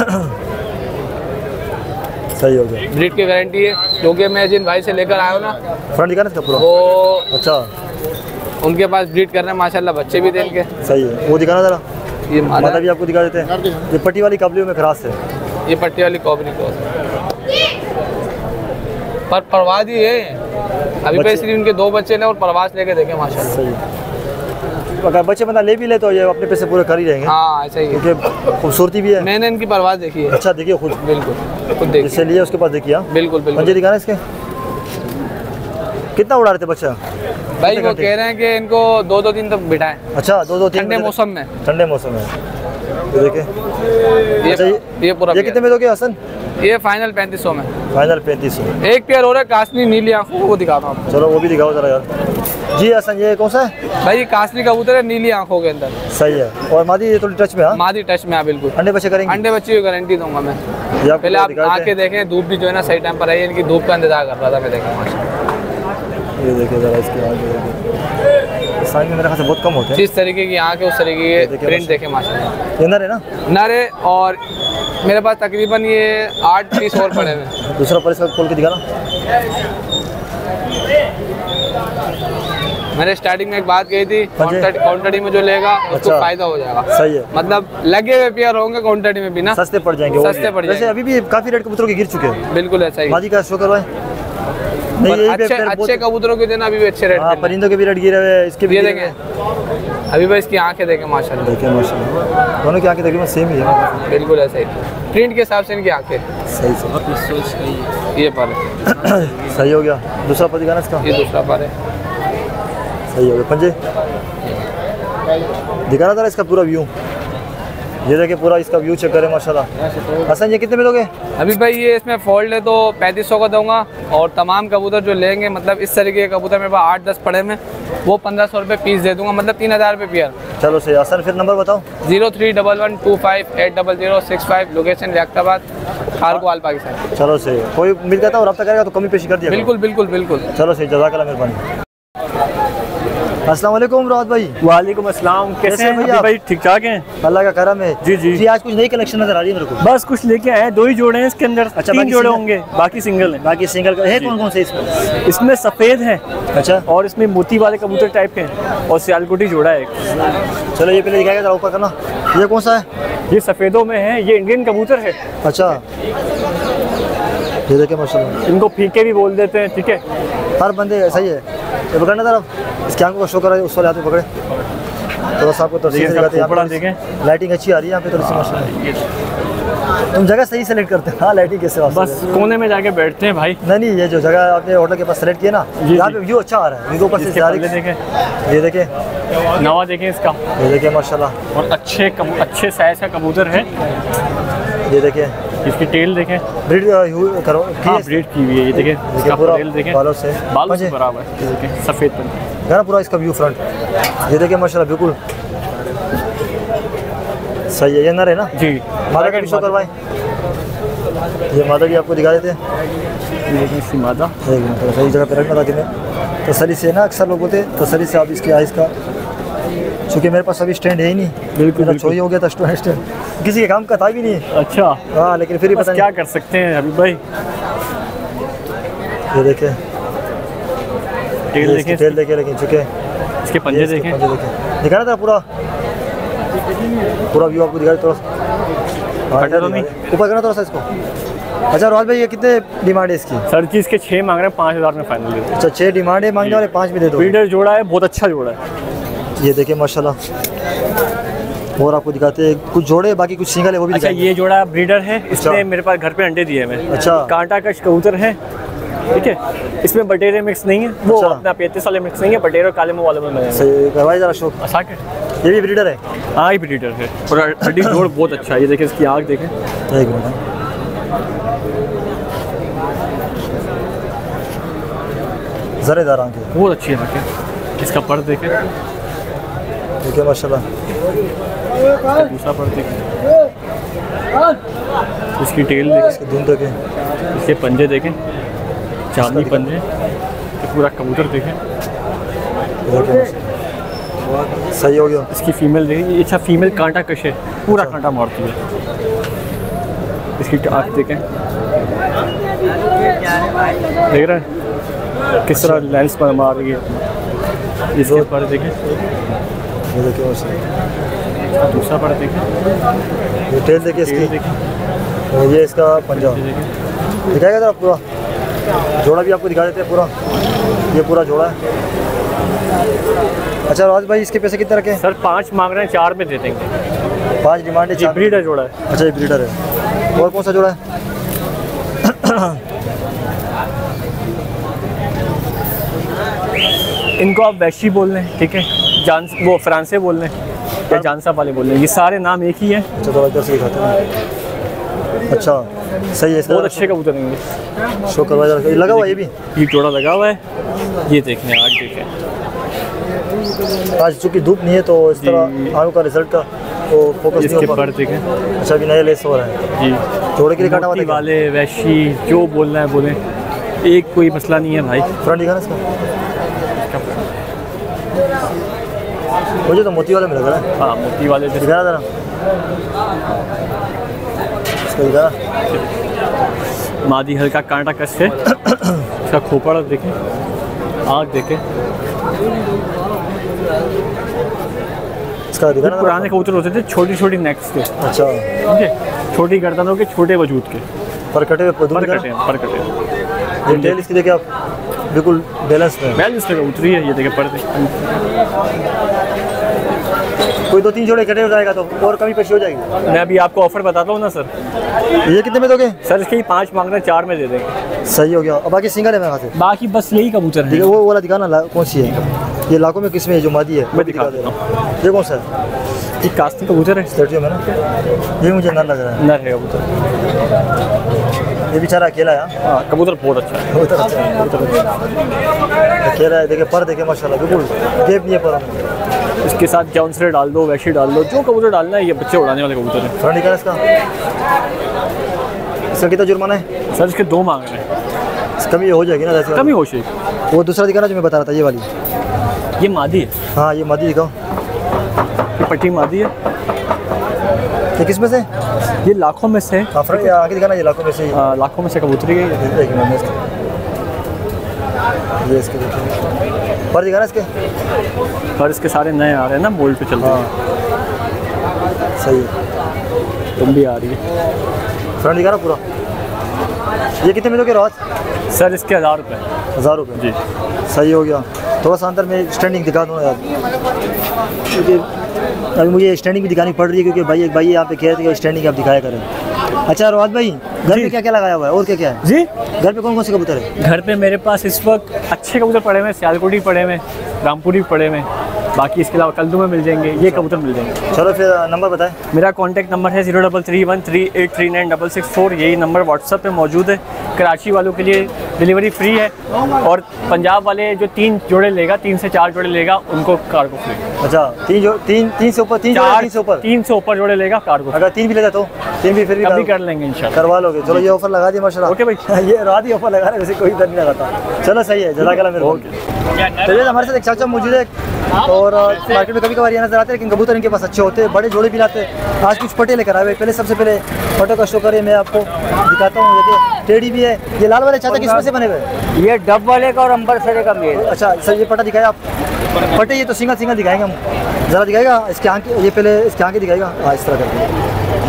सही हो गया, ब्रीड की गारंटी है, क्योंकि मैं जिन भाई से लेकर आया हूँ ना, फ्रंट दिखाना इसका पूरा। वो अच्छा, उनके पास ब्रीड करना है माशाल्लाह, बच्चे भी देंगे। सही है, वो दिखाना जरा। ये मादा भी आपको दिखा देते हैं। ये पट्टी वाली कबलियों में खरास है, ये पट्टी वाली कॉबरी क्रॉस पर परवाज ही है अभी पे, इसलिए उनके 2 बच्चे ने और परवाज लेके देखे माशाल्लाह। सही है। अगर बच्चे बंदा ले भी ले तो ये अपने पैसे पूरे कर ही रहेंगे। हाँ ऐसा ही है, क्योंकि खूबसूरती भी है। मैंने इनकी परवाज देखी है। अच्छा देखिए खुद, बिल्कुल खुद देखी, जिससे लिए उसके पास देखिए। बिल्कुल पंजे बिल्कुल। दिखाना इसके, कितना उड़ा रहे थे बच्चा? भाई वो कह रहे हैं कि इनको 2-2 दिन तक बिठाएं। अच्छा 2-2-3 ठंडे मौसम में। ठंडे मौसम में ये देखे। अच्छा, ये पूरा ये कितने में दोगे हसन? ये फाइनल 3500 में। फाइनल 3500। एक पेयर हो रहा है कासनी नीली आंखों, वो दिखा रहा हूँ। चलो वो भी दिखाओ जरा यार। जी हसन, ये कौन सा है? भाई ये कासनी कबूतर है, नीली आंखों के अंदर। सही है। और मादी ये थोड़ी टच में? हाँ, मादी टच में है बिल्कुल। अंडे बच्चे करेंगे? अंडे बच्चे की गारंटी दूंगा मैं। ये पहले आप आके देखें, धूप भी जो है ना सही टाइम पर आई है, इनकी धूप का इंतजार कर रहा था मैं, देखें माशाल्लाह। ये देखिए जरा इसके आगे देखिए, साइज में मेरे ख्याल से बहुत कम होते हैं। जिस तरीके की आँख है उस तरीके के प्रिंट देखे माशाल्लाह। ये नर है ना? नर है, और मेरे पास तकरीबन ये 8 पीस और पड़े हुए। दूसरा पर इसका खोल के दिखाना। मैंने स्टार्टिंग में एक बात कही थी, क्वांटिटी में जो लेगा उसको अच्छा, फायदा हो जाएगा। सही है, मतलब लगे हुए पेयर होंगे क्वांटिटी में भी ना, सस्ते पड़ जाएंगे। सस्ते पड़ जाएंगे। वैसे अभी भी काफी रेट कबूतरों के गिर चुके हैं। बिल्कुल ऐसा ही। मादी का शो करवाएं। नहीं पर अच्छे कबूतरों के देना अभी भी अच्छे रेट। हाँ, परिंदों के भी रेट गिरे हुए हैं, इसके भी देखें अभी भाई, इसकी आंखें देखें माशाल्लाह। देखिए माशाल्लाह, दोनों की आंखें तकरीबन सेम ही है। बिल्कुल ऐसा ही, प्रिंट के हिसाब से इनकी आंखें सही से। ये पर है। सही हो गया। दूसरा पर दिखाना इसका। ये दूसरा पर है। सही हो गया। पंजे दिखाना था इसका पूरा व्यू। ये देखिए पूरा इसका व्यू चेक करें माशाल्लाह। हसन ये कितने में दोगे? अभी भाई ये इसमें फोल्ड है तो 3500 का दूंगा, और तमाम कबूतर जो लेंगे, मतलब इस तरीके के कबूतर मेरे पास 8-10 पड़े में, वो 1500 रुपये पीस दे दूंगा, मतलब 3000 रुपये पेयर। चलो सही। हसन फिर नंबर बताओ। 031125800065, लोकेशन रियाक्ताबाद, खारकोवाल पाकिस्तान। चलो सही। कोई मिल जाता है और रब्ता करेगा तो कमी पेशी कर दिया। बिल्कुल बिल्कुल बिल्कुल। चलो सही, जज़ाकल्लाह, मेहरबानी। अस्सलाम वालेकुम राहत भाई। वालेकुम अस्सलाम, कैसे हैं भैया? भाई ठीक ठाक हैं? अल्लाह का करम है। जी जी जी, आज कुछ नई कलेक्शन नजर आ रही है मेरे को। बस कुछ लेके आए हैं, 2 ही जोड़े हैं इसके अंदर। अच्छा, 3 जोड़े होंगे, बाकी सिंगल हैं। बाकी सिंगल का है। कौन कौन से इसमें? इसमें सफ़ेद है, अच्छा, और इसमें मोती वाले कबूतर टाइप के हैं, और सियालकोटी जोड़ा है एक। चलो ये पहले दिखाएगा जरा, ऊपर करना। ये कौन सा है? ये सफ़ेदों में है, ये इंडियन कबूतर है। अच्छा, ये देखिए माशाल्लाह, इनको फीके भी बोल देते हैं, ठीक है। हर बंदे सही है। ये पकड़ना तरफ, इसके आंखों को शो करा, उस वाले हाथ में पकड़े तो बस आपको देखिए, लाइटिंग अच्छी आ रही है यहाँ पे थोड़ी सी माशाल्लाह। तुम जगह सही सेलेक्ट करते हैं। हाँ, लाइटिंग कैसे बस कोने में जाके बैठते हैं भाई। नहीं, ये जो जगह आपने होटल के पास सेलेक्ट किया ना, यहाँ पे व्यू अच्छा आ रहा है। इनके ऊपर से देखें, ये देखें, नवा देखें इसका, ये देखिए माशाल्लाह, और अच्छे साइज का कबूतर है। ये देखिए, इसकी टेल देखें, ब्रीड करो। हाँ ब्रीड की हुई है। ये देखें, इसका पूरा टेल देखें, बालों से बराबर है। ये देखें सफ़ेद पंजे, ना पूरा इसका व्यू फ्रंट। ये देखिए माशाल्लाह, बिल्कुल सही है। ये नर है ना? जी। मादा का भी शो करवाएं। ये मादा भी आपको दिखा देते हैं। ये देखें इसकी मादा, एक मिनट, सही जगह पे रखना था कि मैं तसल्ली से ना, अक्सर लोग बोलते हैं तसल्ली से आप इसके आइस का, चूँकि मेरे पास अभी स्टैंड है ही नहीं। बिल्कुल चोरी हो गया था स्टैंड, किसी के काम का था भी नहीं। अच्छा हाँ, लेकिन फिर भी पता क्या कर सकते हैं अभी भाई। ये देखे टेल देखें, टेल देखे, लेकिन चुके इसके पंजे देखें, दिखाना था पूरा व्यू आपको दिखा। थोड़ा तो नहीं ऊपर करना थोड़ा सा इसको। अच्छा रोहत भाई, ये कितने डिमांड है इसकी? सर जी इसके 6 मांग रहे हैं, 5000 में फाइनल दे दो। अच्छा, 6 डिमांड है, मांगने वाले 5 भी दे दो। ब्रीडर जोड़ा है, बहुत अच्छा जोड़ा है। ये देखिए माशाल्लाह, और आपको दिखाते हैं कुछ जोड़े, बाकी कुछ सिंगल है वो भी। अच्छा, ये जोड़ा ब्रीडर है, इसने मेरे पास घर पे अंडे दिए हैं। अच्छा, कांटा का कबूतर है, ठीक है। इसमें बटेरे मिक्स नहीं है, वो अपना 35 वाले मिक्स नहीं है, बटेरे और काले मुंह वाले में सही करवाइए जरा शो। ये भी ब्रीडर है? हाँ, ये ब्रीडर है, और हड्डी जोड़ बहुत अच्छा है। ये देखें, इसकी आँख देखें, एक मिनट, जरेदार आंखें, बहुत अच्छी है आँखें। इसका पर देखें, देखिए माशाल्लाह। दूसरा पर देखें, इसकी टेल देखें, इसकी धुन देखें, इसके पंजे देखें, चांदी पंजे, पूरा कबूतर देखें। सही हो गया। इसकी फीमेल देखिए, अच्छा फीमेल कांटा कश है, पूरा कांटा मारती है। इसकी आँख देखें, देख रहे हैं किस तरह लेंस पर मार रही है। इसके पर देखें, ये देखिए दूसरा पर देखें, ये टेल देखिए इसकी, और ये इसका पंजा दिखाएगा जरा पूरा जोड़ा भी आपको दिखा देते हैं पूरा। ये पूरा जोड़ा है। अच्छा राज भाई, इसके पैसे कितने रखे? सर 5 मांग रहे हैं, 4 में दे देंगे। 5 डिमांड है, 4 ब्रीडर जोड़ा है। अच्छा ये ब्रीडर है। और कौन सा जोड़ा है? इनको आप वैशी बोल लें, ठीक है, जान वो फ्रांसे बोल लें या जानसा वाले बोल लें, ये सारे नाम एक ही है। अच्छा थोड़ा इधर से दिखाते हैं। अच्छा सही है, बहुत अच्छे कबूतर हैं। शो करवा जरा, ये लगा हुआ है ये भी, ये जोड़ा लगा हुआ है। ये देखें, आग देखें, आज चूँकि धूप नहीं है तो इस तरह आलू का रिजल्ट का तो फोकस नहीं इसके हो पर देखें। अच्छा अभी नए लेस हो रहा है जी, जोड़े के लिए काटा हुआ मोती था वाले वैशी जो बोलना है बोलें, एक कोई मसला नहीं है भाई। फ्रंट दिखा ना इसका, मुझे तो मोती वाले में लग रहा है। हाँ मोती वाले दिखा जरा इसका, दिखा मादी हल्का कांटा कस है। इसका खोपड़ा देखें, आँख देखें। इसका दिखा ना। पुराने कबूतर होते थे छोटी छोटी नेक्स के, अच्छा समझे, छोटी गर्दनों के, छोटे वजूद के, पर कटे हुए पर कटे हैं, पर कटे हैं। ये टेल इसकी देखिए आप बिल्कुल बैलेंस में, बैलेंस पे उतरी है। ये देखें पर्दे, कोई 2-3 जोड़े कटे हो जाएगा तो और कमी पेशी हो जाएगी। मैं अभी आपको ऑफर बताता हूँ ना सर। ये कितने में दोगे? सर इसके 5 मांग रहे हैं, 4 में दे देंगे। सही हो गया। और बाकी सिंगल है मेरे हाथ से, बाकी बस यही कबूतर है। वो वाला दिखाना कौन सी है, ये लाखों में किसमें है जो मादी है? मैं दिखा देता हूँ। ये कौन सा है? ये कास्टिंग कबूतर है, स्टेडियम में ना, ये मुझे नर लग रहा है। नर है कबूतर। ये बेचारा अकेला है। हाँ कबूतर बहुत अच्छा है। बहुत अच्छा है, अकेला है। देखिए पर देखे माशाल्लाह, बिल्कुल गेप नहीं है पर में। इसके साथ जाउंसरे डाल दो, वैशी डाल दो, जो कबूतर डालना है। ये बच्चे उड़ाने वाले कबूतर है। फ्रंट निकाल इसका। इसका कितना जुर्माना है? सर इसके 2 मांग रहे हैं। कमी हो जाएगी ना जैसे कमी हो जाएगी। वो दूसरा दिखाना जो मैं बता रहा था, ये वाली। ये मादी है। हाँ ये मादी दिखाओ, ये पट्टी मादी है। ये किस में से? ये लाखों में से। हाँ फ्रंट आगे दिखाना, ये लाखों में से। लाखों में से कबूतरी है। देखिए मैंने इसके, ये इसके देखिए पर दिखाना इसके। पर इसके सारे नए आ रहे हैं ना, मोल्ड पे चल रहे हैं। सही है, तुम भी आ रही है। फ्रंट दिखाना पूरा। ये कितने में दोगे रात? सर इसके 1000 रुपये। 1000 रुपये जी, सही हो गया। थोड़ा सा अंदर में स्टैंडिंग दिखा दूँ यार, क्योंकि अभी मुझे स्टैंडिंग भी दिखानी पड़ रही है, क्योंकि भाई एक भाई यहाँ पे कह रहे थे कि स्टैंडिंग आप दिखाया करें। अच्छा रोहात भाई, घर पे क्या क्या लगाया हुआ है और क्या क्या है जी? घर पे कौन कौन से कबूतर है? घर पे मेरे पास इस वक्त अच्छे कबूतर पड़े हुए हैं, सियालकोटी पड़े हुए हैं, रामपुरी पड़े हुए हैं। बाकी इसके अलावा कल्दू में मिल जाएंगे, ये कबूतर मिल जाएंगे। चलो फिर नंबर बताएं। मेरा कॉन्टैक्ट नंबर है 0331383966। यही नंबर व्हाट्सएप पे मौजूद है। कराची वालों के लिए डिलीवरी फ्री है, और पंजाब वाले जो 3 जोड़े लेगा, 3 से 4 जोड़े लेगा, उनको कार्गो फ्री। अच्छा 3 से ऊपर, 3 से ऊपर जोड़े लेगा कार्गो। अगर 3 भी लेगा तो 3 भी फिर भी कभी कर लेंगे इंशाल्लाह। करवा लोगे? चलो ये ऑफर लगा दिया माशाल्लाह। ओके भाई, ये रात ही ऑफर लगा रहे हैं, वैसे कोई इधर नहीं लगाता। चलो सही है, जज़ाकल्लाह मेरे। चलिए हमारे साथ एक चाचा मौजूद है, और मार्केट में कभी कभार ये नजर आते हैं, लेकिन कबूतर इनके पास अच्छे होते हैं, बड़े जोड़े भी लाते हैं। आज कुछ पटे लेकर आए हुए। पहले सबसे पहले पटों का शो करें, मैं आपको दिखाता हूँ। देखिए टेडी भी है। ये लाल वाले चाचा किसमें से बने हुए? ये डब वाले का और अंबरसरे का मेल। अच्छा सर, ये पटा दिखाया आप। पटे ये तो सिंगल दिखाएंगे हम, ज़रा दिखाएगा इसके आंखें। ये पहले इसके आंखें दिखाएगा। हाँ इस तरह करके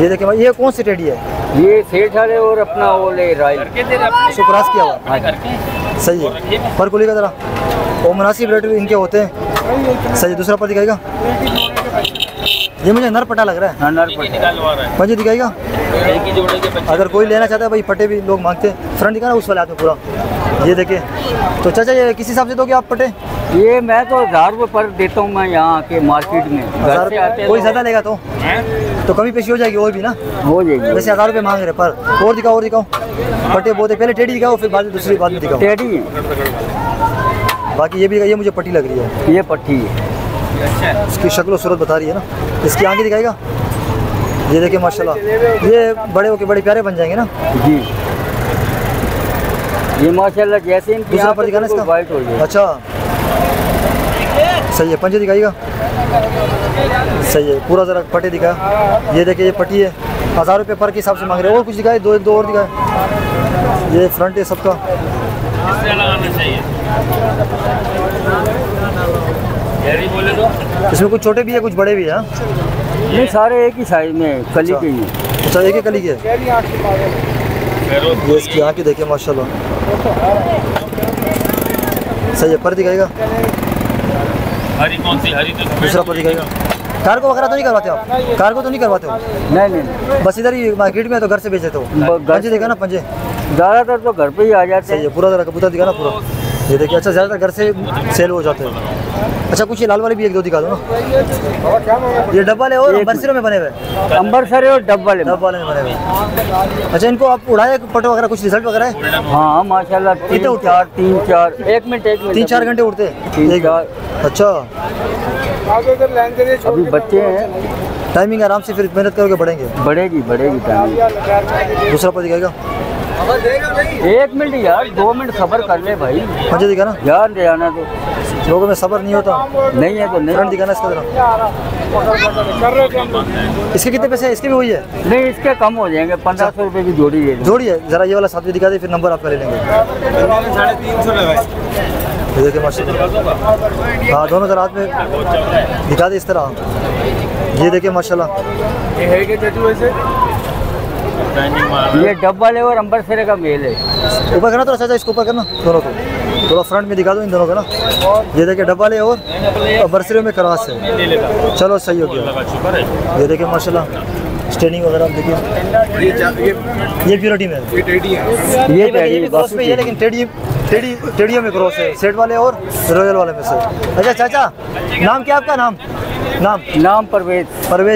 ये देखें भाई, ये कौन सी टेडी है? ये सेठ वाले और अपना वो ले राइल सुपरास किया हुआ। सही है, पर कुली का ज़रा वो मुनासिब रेट भी इनके होते हैं। सही है, दूसरा पर दिखाएगा। ये मुझे नर पटा लग रहा है। पंजे दिखाएगा। अगर कोई लेना चाहता है भाई, पटे भी लोग मांगते हैं। फ्रंट दिखाना उस वाले हाथ में पूरा। ये देखे तो चाचा, ये किस हिसाब से दोगे आप पटे? ये मैं तो 1000 रुपये पर देता हूँ मैं यहाँ के मार्केट में। घर से आते कोई ज़्यादा लेगा तो कमी पेशी हो जाएगी और भी ना हो जाएगी। वैसे 1000 रुपये मांग रहे पर। और दिखाओ पटे बहुत है। पहले टेडी दिखाओ, फिर बाद में दूसरी बात में दिखाओ टेडी। बाकी ये भी, ये मुझे पट्टी लग रही है। ये पट्टी है, इसकी शक्ल सूरत बता रही है ना। इसकी आंखें दिखाएगा। ये देखिए माशाल्लाह, ये बड़े होके बड़े प्यारे बन जाएंगे ना जी। ये माशाल्लाह जैसे दूसरा पर दिखाना इसका। वाइट हो जाए। अच्छा सही है, पंजे दिखाइएगा। सही है, पूरा ज़रा पट्टे दिखा। ये देखिए ये पट्टी है, 1000 रुपये पर के हिसाब से मांग रहे हैं। और कुछ दिखाए, दो और दिखाए। ये फ्रंट है सबका। इसमें कुछ छोटे भी है, कुछ बड़े भी हैं। ये सारे एक ही साइज में कली के ही। अच्छा, एक ही कली के। ये इसकी आँखें देखिए माशाल्लाह। सही है, पर दिखाएगा। हरी कौन सी? हरी तो दूसरा पर दिखाएगा। कार्गो वगैरह तो नहीं करवाते आप? कार्गो तो नहीं करवाते हो? नहीं, बस इधर ही मार्केट में तो घर से बेच देते हो? पंजे दिखा ना, पंजे ज़्यादातर तो घर पे ही आ जाते हैं। ये पूरा ज़रा कबूतर दिखा ना पूरा। ये देखिए, अच्छा ज़्यादातर घर से सेल हो जाते हैं। अच्छा, कुछ ये लाल वाले भी एक दो दिखा दो ना। ये डब्बा वाले और अंबरसरों में बने हुए? अंबरसर और डब वाले में बने हुए। अच्छा, इनको आप उड़ाए पटो वगैरह, कुछ रिजल्ट वगैरह है? हाँ माशाल्लाह। 3-4 1 मिनट 3-4 घंटे उड़ते? 3-4। अच्छा, अभी बच्चे हैं। टाइमिंग आराम से फिर मेहनत करोगे बढ़ेंगे? बढ़ेगी टाइमिंग। दूसरा पर दिखाएगा। 1 मिनट यार, 2 मिनट सब्र कर ले भाई। पंजे दिखा ना यार, ले आना तो लोगों में सब्र नहीं होता। नहीं है तो नहीं। फ्रंट दिखाना इसका जरा। इसके कितने पैसे हैं? इसके भी वही है? नहीं, इसके कम हो जाएंगे। 1500 रुपये की जोड़ी है। जोड़ी है। जरा ये वाला साथ में दिखा दे, फिर नंबर आपका ले लेंगे। 350 देखिए माशाल्लाह। हाँ, दोनों तरह हाथ में दिखा दे इस तरह। ये देखिए माशाल्लाह। ये डब वाले और अंबरसर का मेल है। ऊपर करना थोड़ा, इसको ऊपर करना दोनों को। थोड़ा फ्रंट में दिखा दो इन दोनों का ना। ये देखिए डब वाले और अंबरसर में क्रॉस है। चलो सही हो गया। ये देखिए माशाल्लाह, स्टेनिंग वगैरह देखिए। ये प्योरिटी में, ये क्रॉस में है, लेकिन टेडियम में क्रॉस है। सेट वाले और रॉयल वाले में से। अच्छा चाचा, नाम क्या आपका? नाम परवेज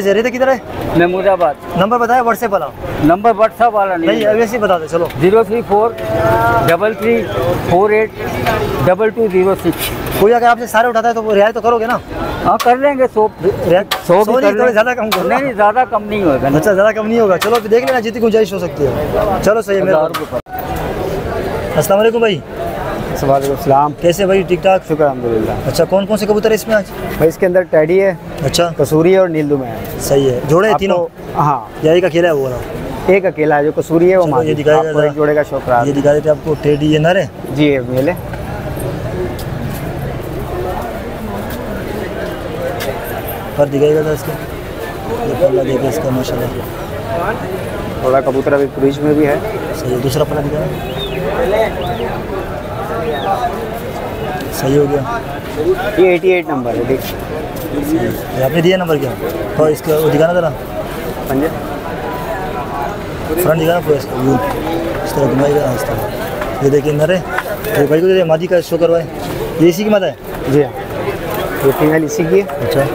है। रहते किधर है? महमूदाबाद। नंबर बताया व्हाट्सएप वाला? नंबर व्हाट्सएप वाला नहीं, वैसे ही बता दे। चलो 03433322206। कोई अगर आपसे सारे उठाता है तो रियायत तो करोगे ना? हाँ, कर लेंगे। 100 ज़्यादा कम करो। नहीं, ज़्यादा कम नहीं होगा। अच्छा, ज़्यादा कम नहीं होगा। चलो देख लेना, जितनी गुंजाइश हो सकती है। चलो सही है। अस्सलाम वालेकुम भाई। वालेकुम। कैसे भाई? ठीक ठाक, शुक्र अल्हम्दुलिल्लाह। अच्छा, कौन कौन से कबूतर है इसमें आज? भाई इसके अंदर टैडी है। अच्छा, कसूरी है और नीलदुम है। सही है। जोड़े हैं तीनों? हाँ, यही का खेला है वो वाला? एक अकेला है जो कसूरी है, वो मार। ये दिखाएगा, एक जोड़े का शौक रहा। ये दिखा देते आपको। टेडी ये नर है जी, ये मेल है। पर दिखाएगा था इसके। ये पल्ला देखिए इसका माशाल्लाह। थोड़ा कबूतर अभी क्रूज में भी है। सही है। दूसरा पल्ला दिखाना। सही हो गया। ये 88 नंबर है। देख, आपने दिया नंबर क्या? और इसका वो दिखाना जरा। पंजे फ्रंट दिखाना पूरा इसका। इस तरह घुमाएगा इस तरह। ये देखिए नर है। ये भाई को दे मादी का शो करवाए। ये इसी की माता है? जी हाँ, ये फीमेल इसी की है। अच्छा,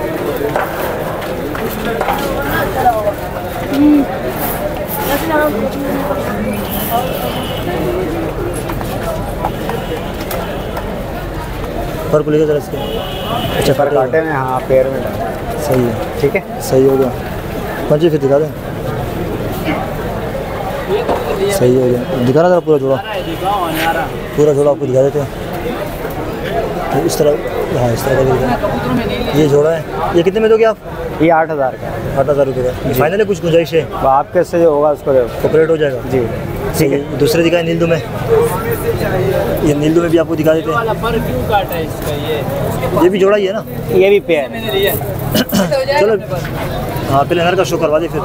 पर को लेकर जरा इसके। अच्छा, पर काटे में। हाँ, पैर में। सही है। ठीक है, सही हो गया। पंजे फिर दिखा दें। सही हो गया। दिखाना जरा पूरा जोड़ा। पूरा जोड़ा आपको दिखा देते हैं। तो इस तरह, हाँ इस तरह का दिखा। ये जोड़ा है। ये कितने में दोगे आप? ये 8000 का। 8000 रुपये का फाइनल है? कुछ गुंजाइश है? आपके से जो होगा उसको कॉपरेट हो जाएगा जी। ठीक है। दूसरे दिखाए नीलदू में। ये नीलदू में भी आपको दिखा देते हैं। ये भी जोड़ा ही है ना? ये भी पेयर है। चलो हाँ, पहले नर का शो करवा दे फिर।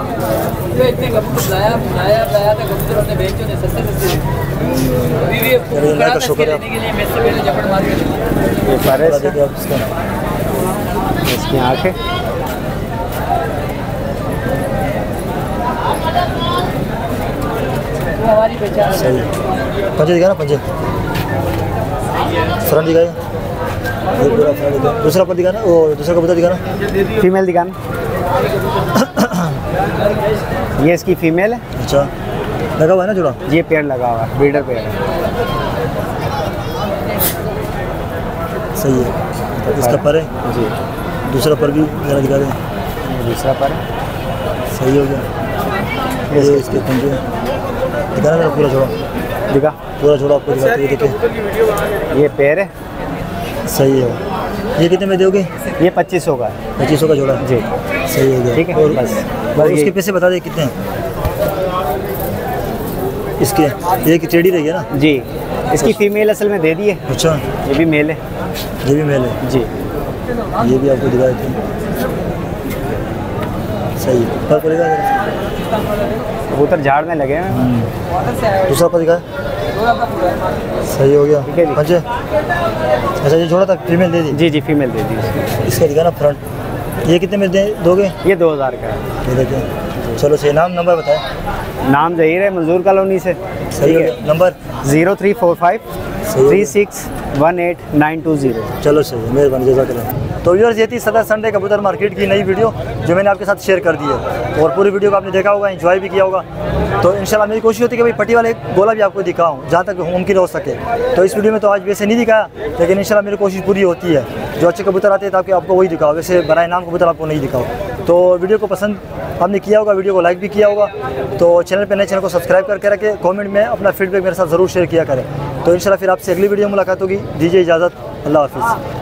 नर का शो करें आप। ये फरेस है। इसकी आँखें। सही है। पंजे दिखाना, पंजे। फ्रंट दिखाए। ये पूरा फ्रंट दिखा। दूसरा पर दिखाना। वो दूसरा कबूतर दिखाना। फीमेल दिखाना। ये इसकी फीमेल है। अच्छा, लगा हुआ है ना जोड़ा? ये पेड़ लगा हुआ है, ब्रीडर पेड़ है। सही है। इसका पर है जी। दूसरा पर भी जरा दिखा दें। दूसरा पर है। सही हो गया। ये इसके पंजे दिखाना मेरा पूरा जोड़ा। दिखा। पूरा जोड़ा आपको दिखाते हैं। देखिए ये पैर है। सही है। ये कितने में दोगे? ये 2500 का है। 2500 का जोड़ा जी। सही हो गया, ठीक है। और बस उसके पैसे बता दें कितने हैं इसके? ये कि टेडी रही है ना जी। इसकी फीमेल असल में दे दी है। अच्छा, ये भी मेल है। ये भी मेल है जी। ये भी आपको दिखा देते हैं। सही पर पड़ेगा कबूतर झाड़ में लगे हैं। दूसरा पर दिखा सही हो गया। ठीक है जी। पंजे अच्छा, ये जोड़ा था फीमेल दे दी? जी जी, फीमेल दे दी। इसका दिखा ना फ्रंट। ये कितने में दोगे? ये 2000 का है। ये देखिए। चलो सही, नाम नंबर बताएं। नाम जहीर है, मंजूर कॉलोनी से। सही हो गया। नंबर 0345 3618 चलो सही है, मेहरबानी, जज़ाकल्लाह। तो व्यूअर्स, ये थी सदर संडे कबूतर मार्केट की नई वीडियो जो मैंने आपके साथ शेयर कर दी है, और पूरी वीडियो को आपने देखा होगा, एंजॉय भी किया होगा। तो इंशाल्लाह मेरी कोशिश होती है कि भाई पट्टी वाले गोला भी आपको दिखाऊं जहाँ तक मुमकिन हो सके। तो इस वीडियो में तो आज वैसे नहीं दिखाया, लेकिन इंशाल्लाह मेरी कोशिश पूरी होती है जो अच्छे कबूतर आते हैं ताकि आपको वही दिखाओ, वैसे बराए नाम कबूतर आपको नहीं दिखाओ। तो वीडियो को पसंद आपने किया होगा, वीडियो को लाइक भी किया होगा, तो चैनल पर नए चैनल को सब्सक्राइब करके रखें, कमेंट में अपना फीडबैक मेरे साथ ज़रूर शेयर किया करें। तो इंशाल्लाह फिर आपसे अगली वीडियो में मुलाकात होगी। दीजिए इजाज़त, अल्लाह हाफिज़।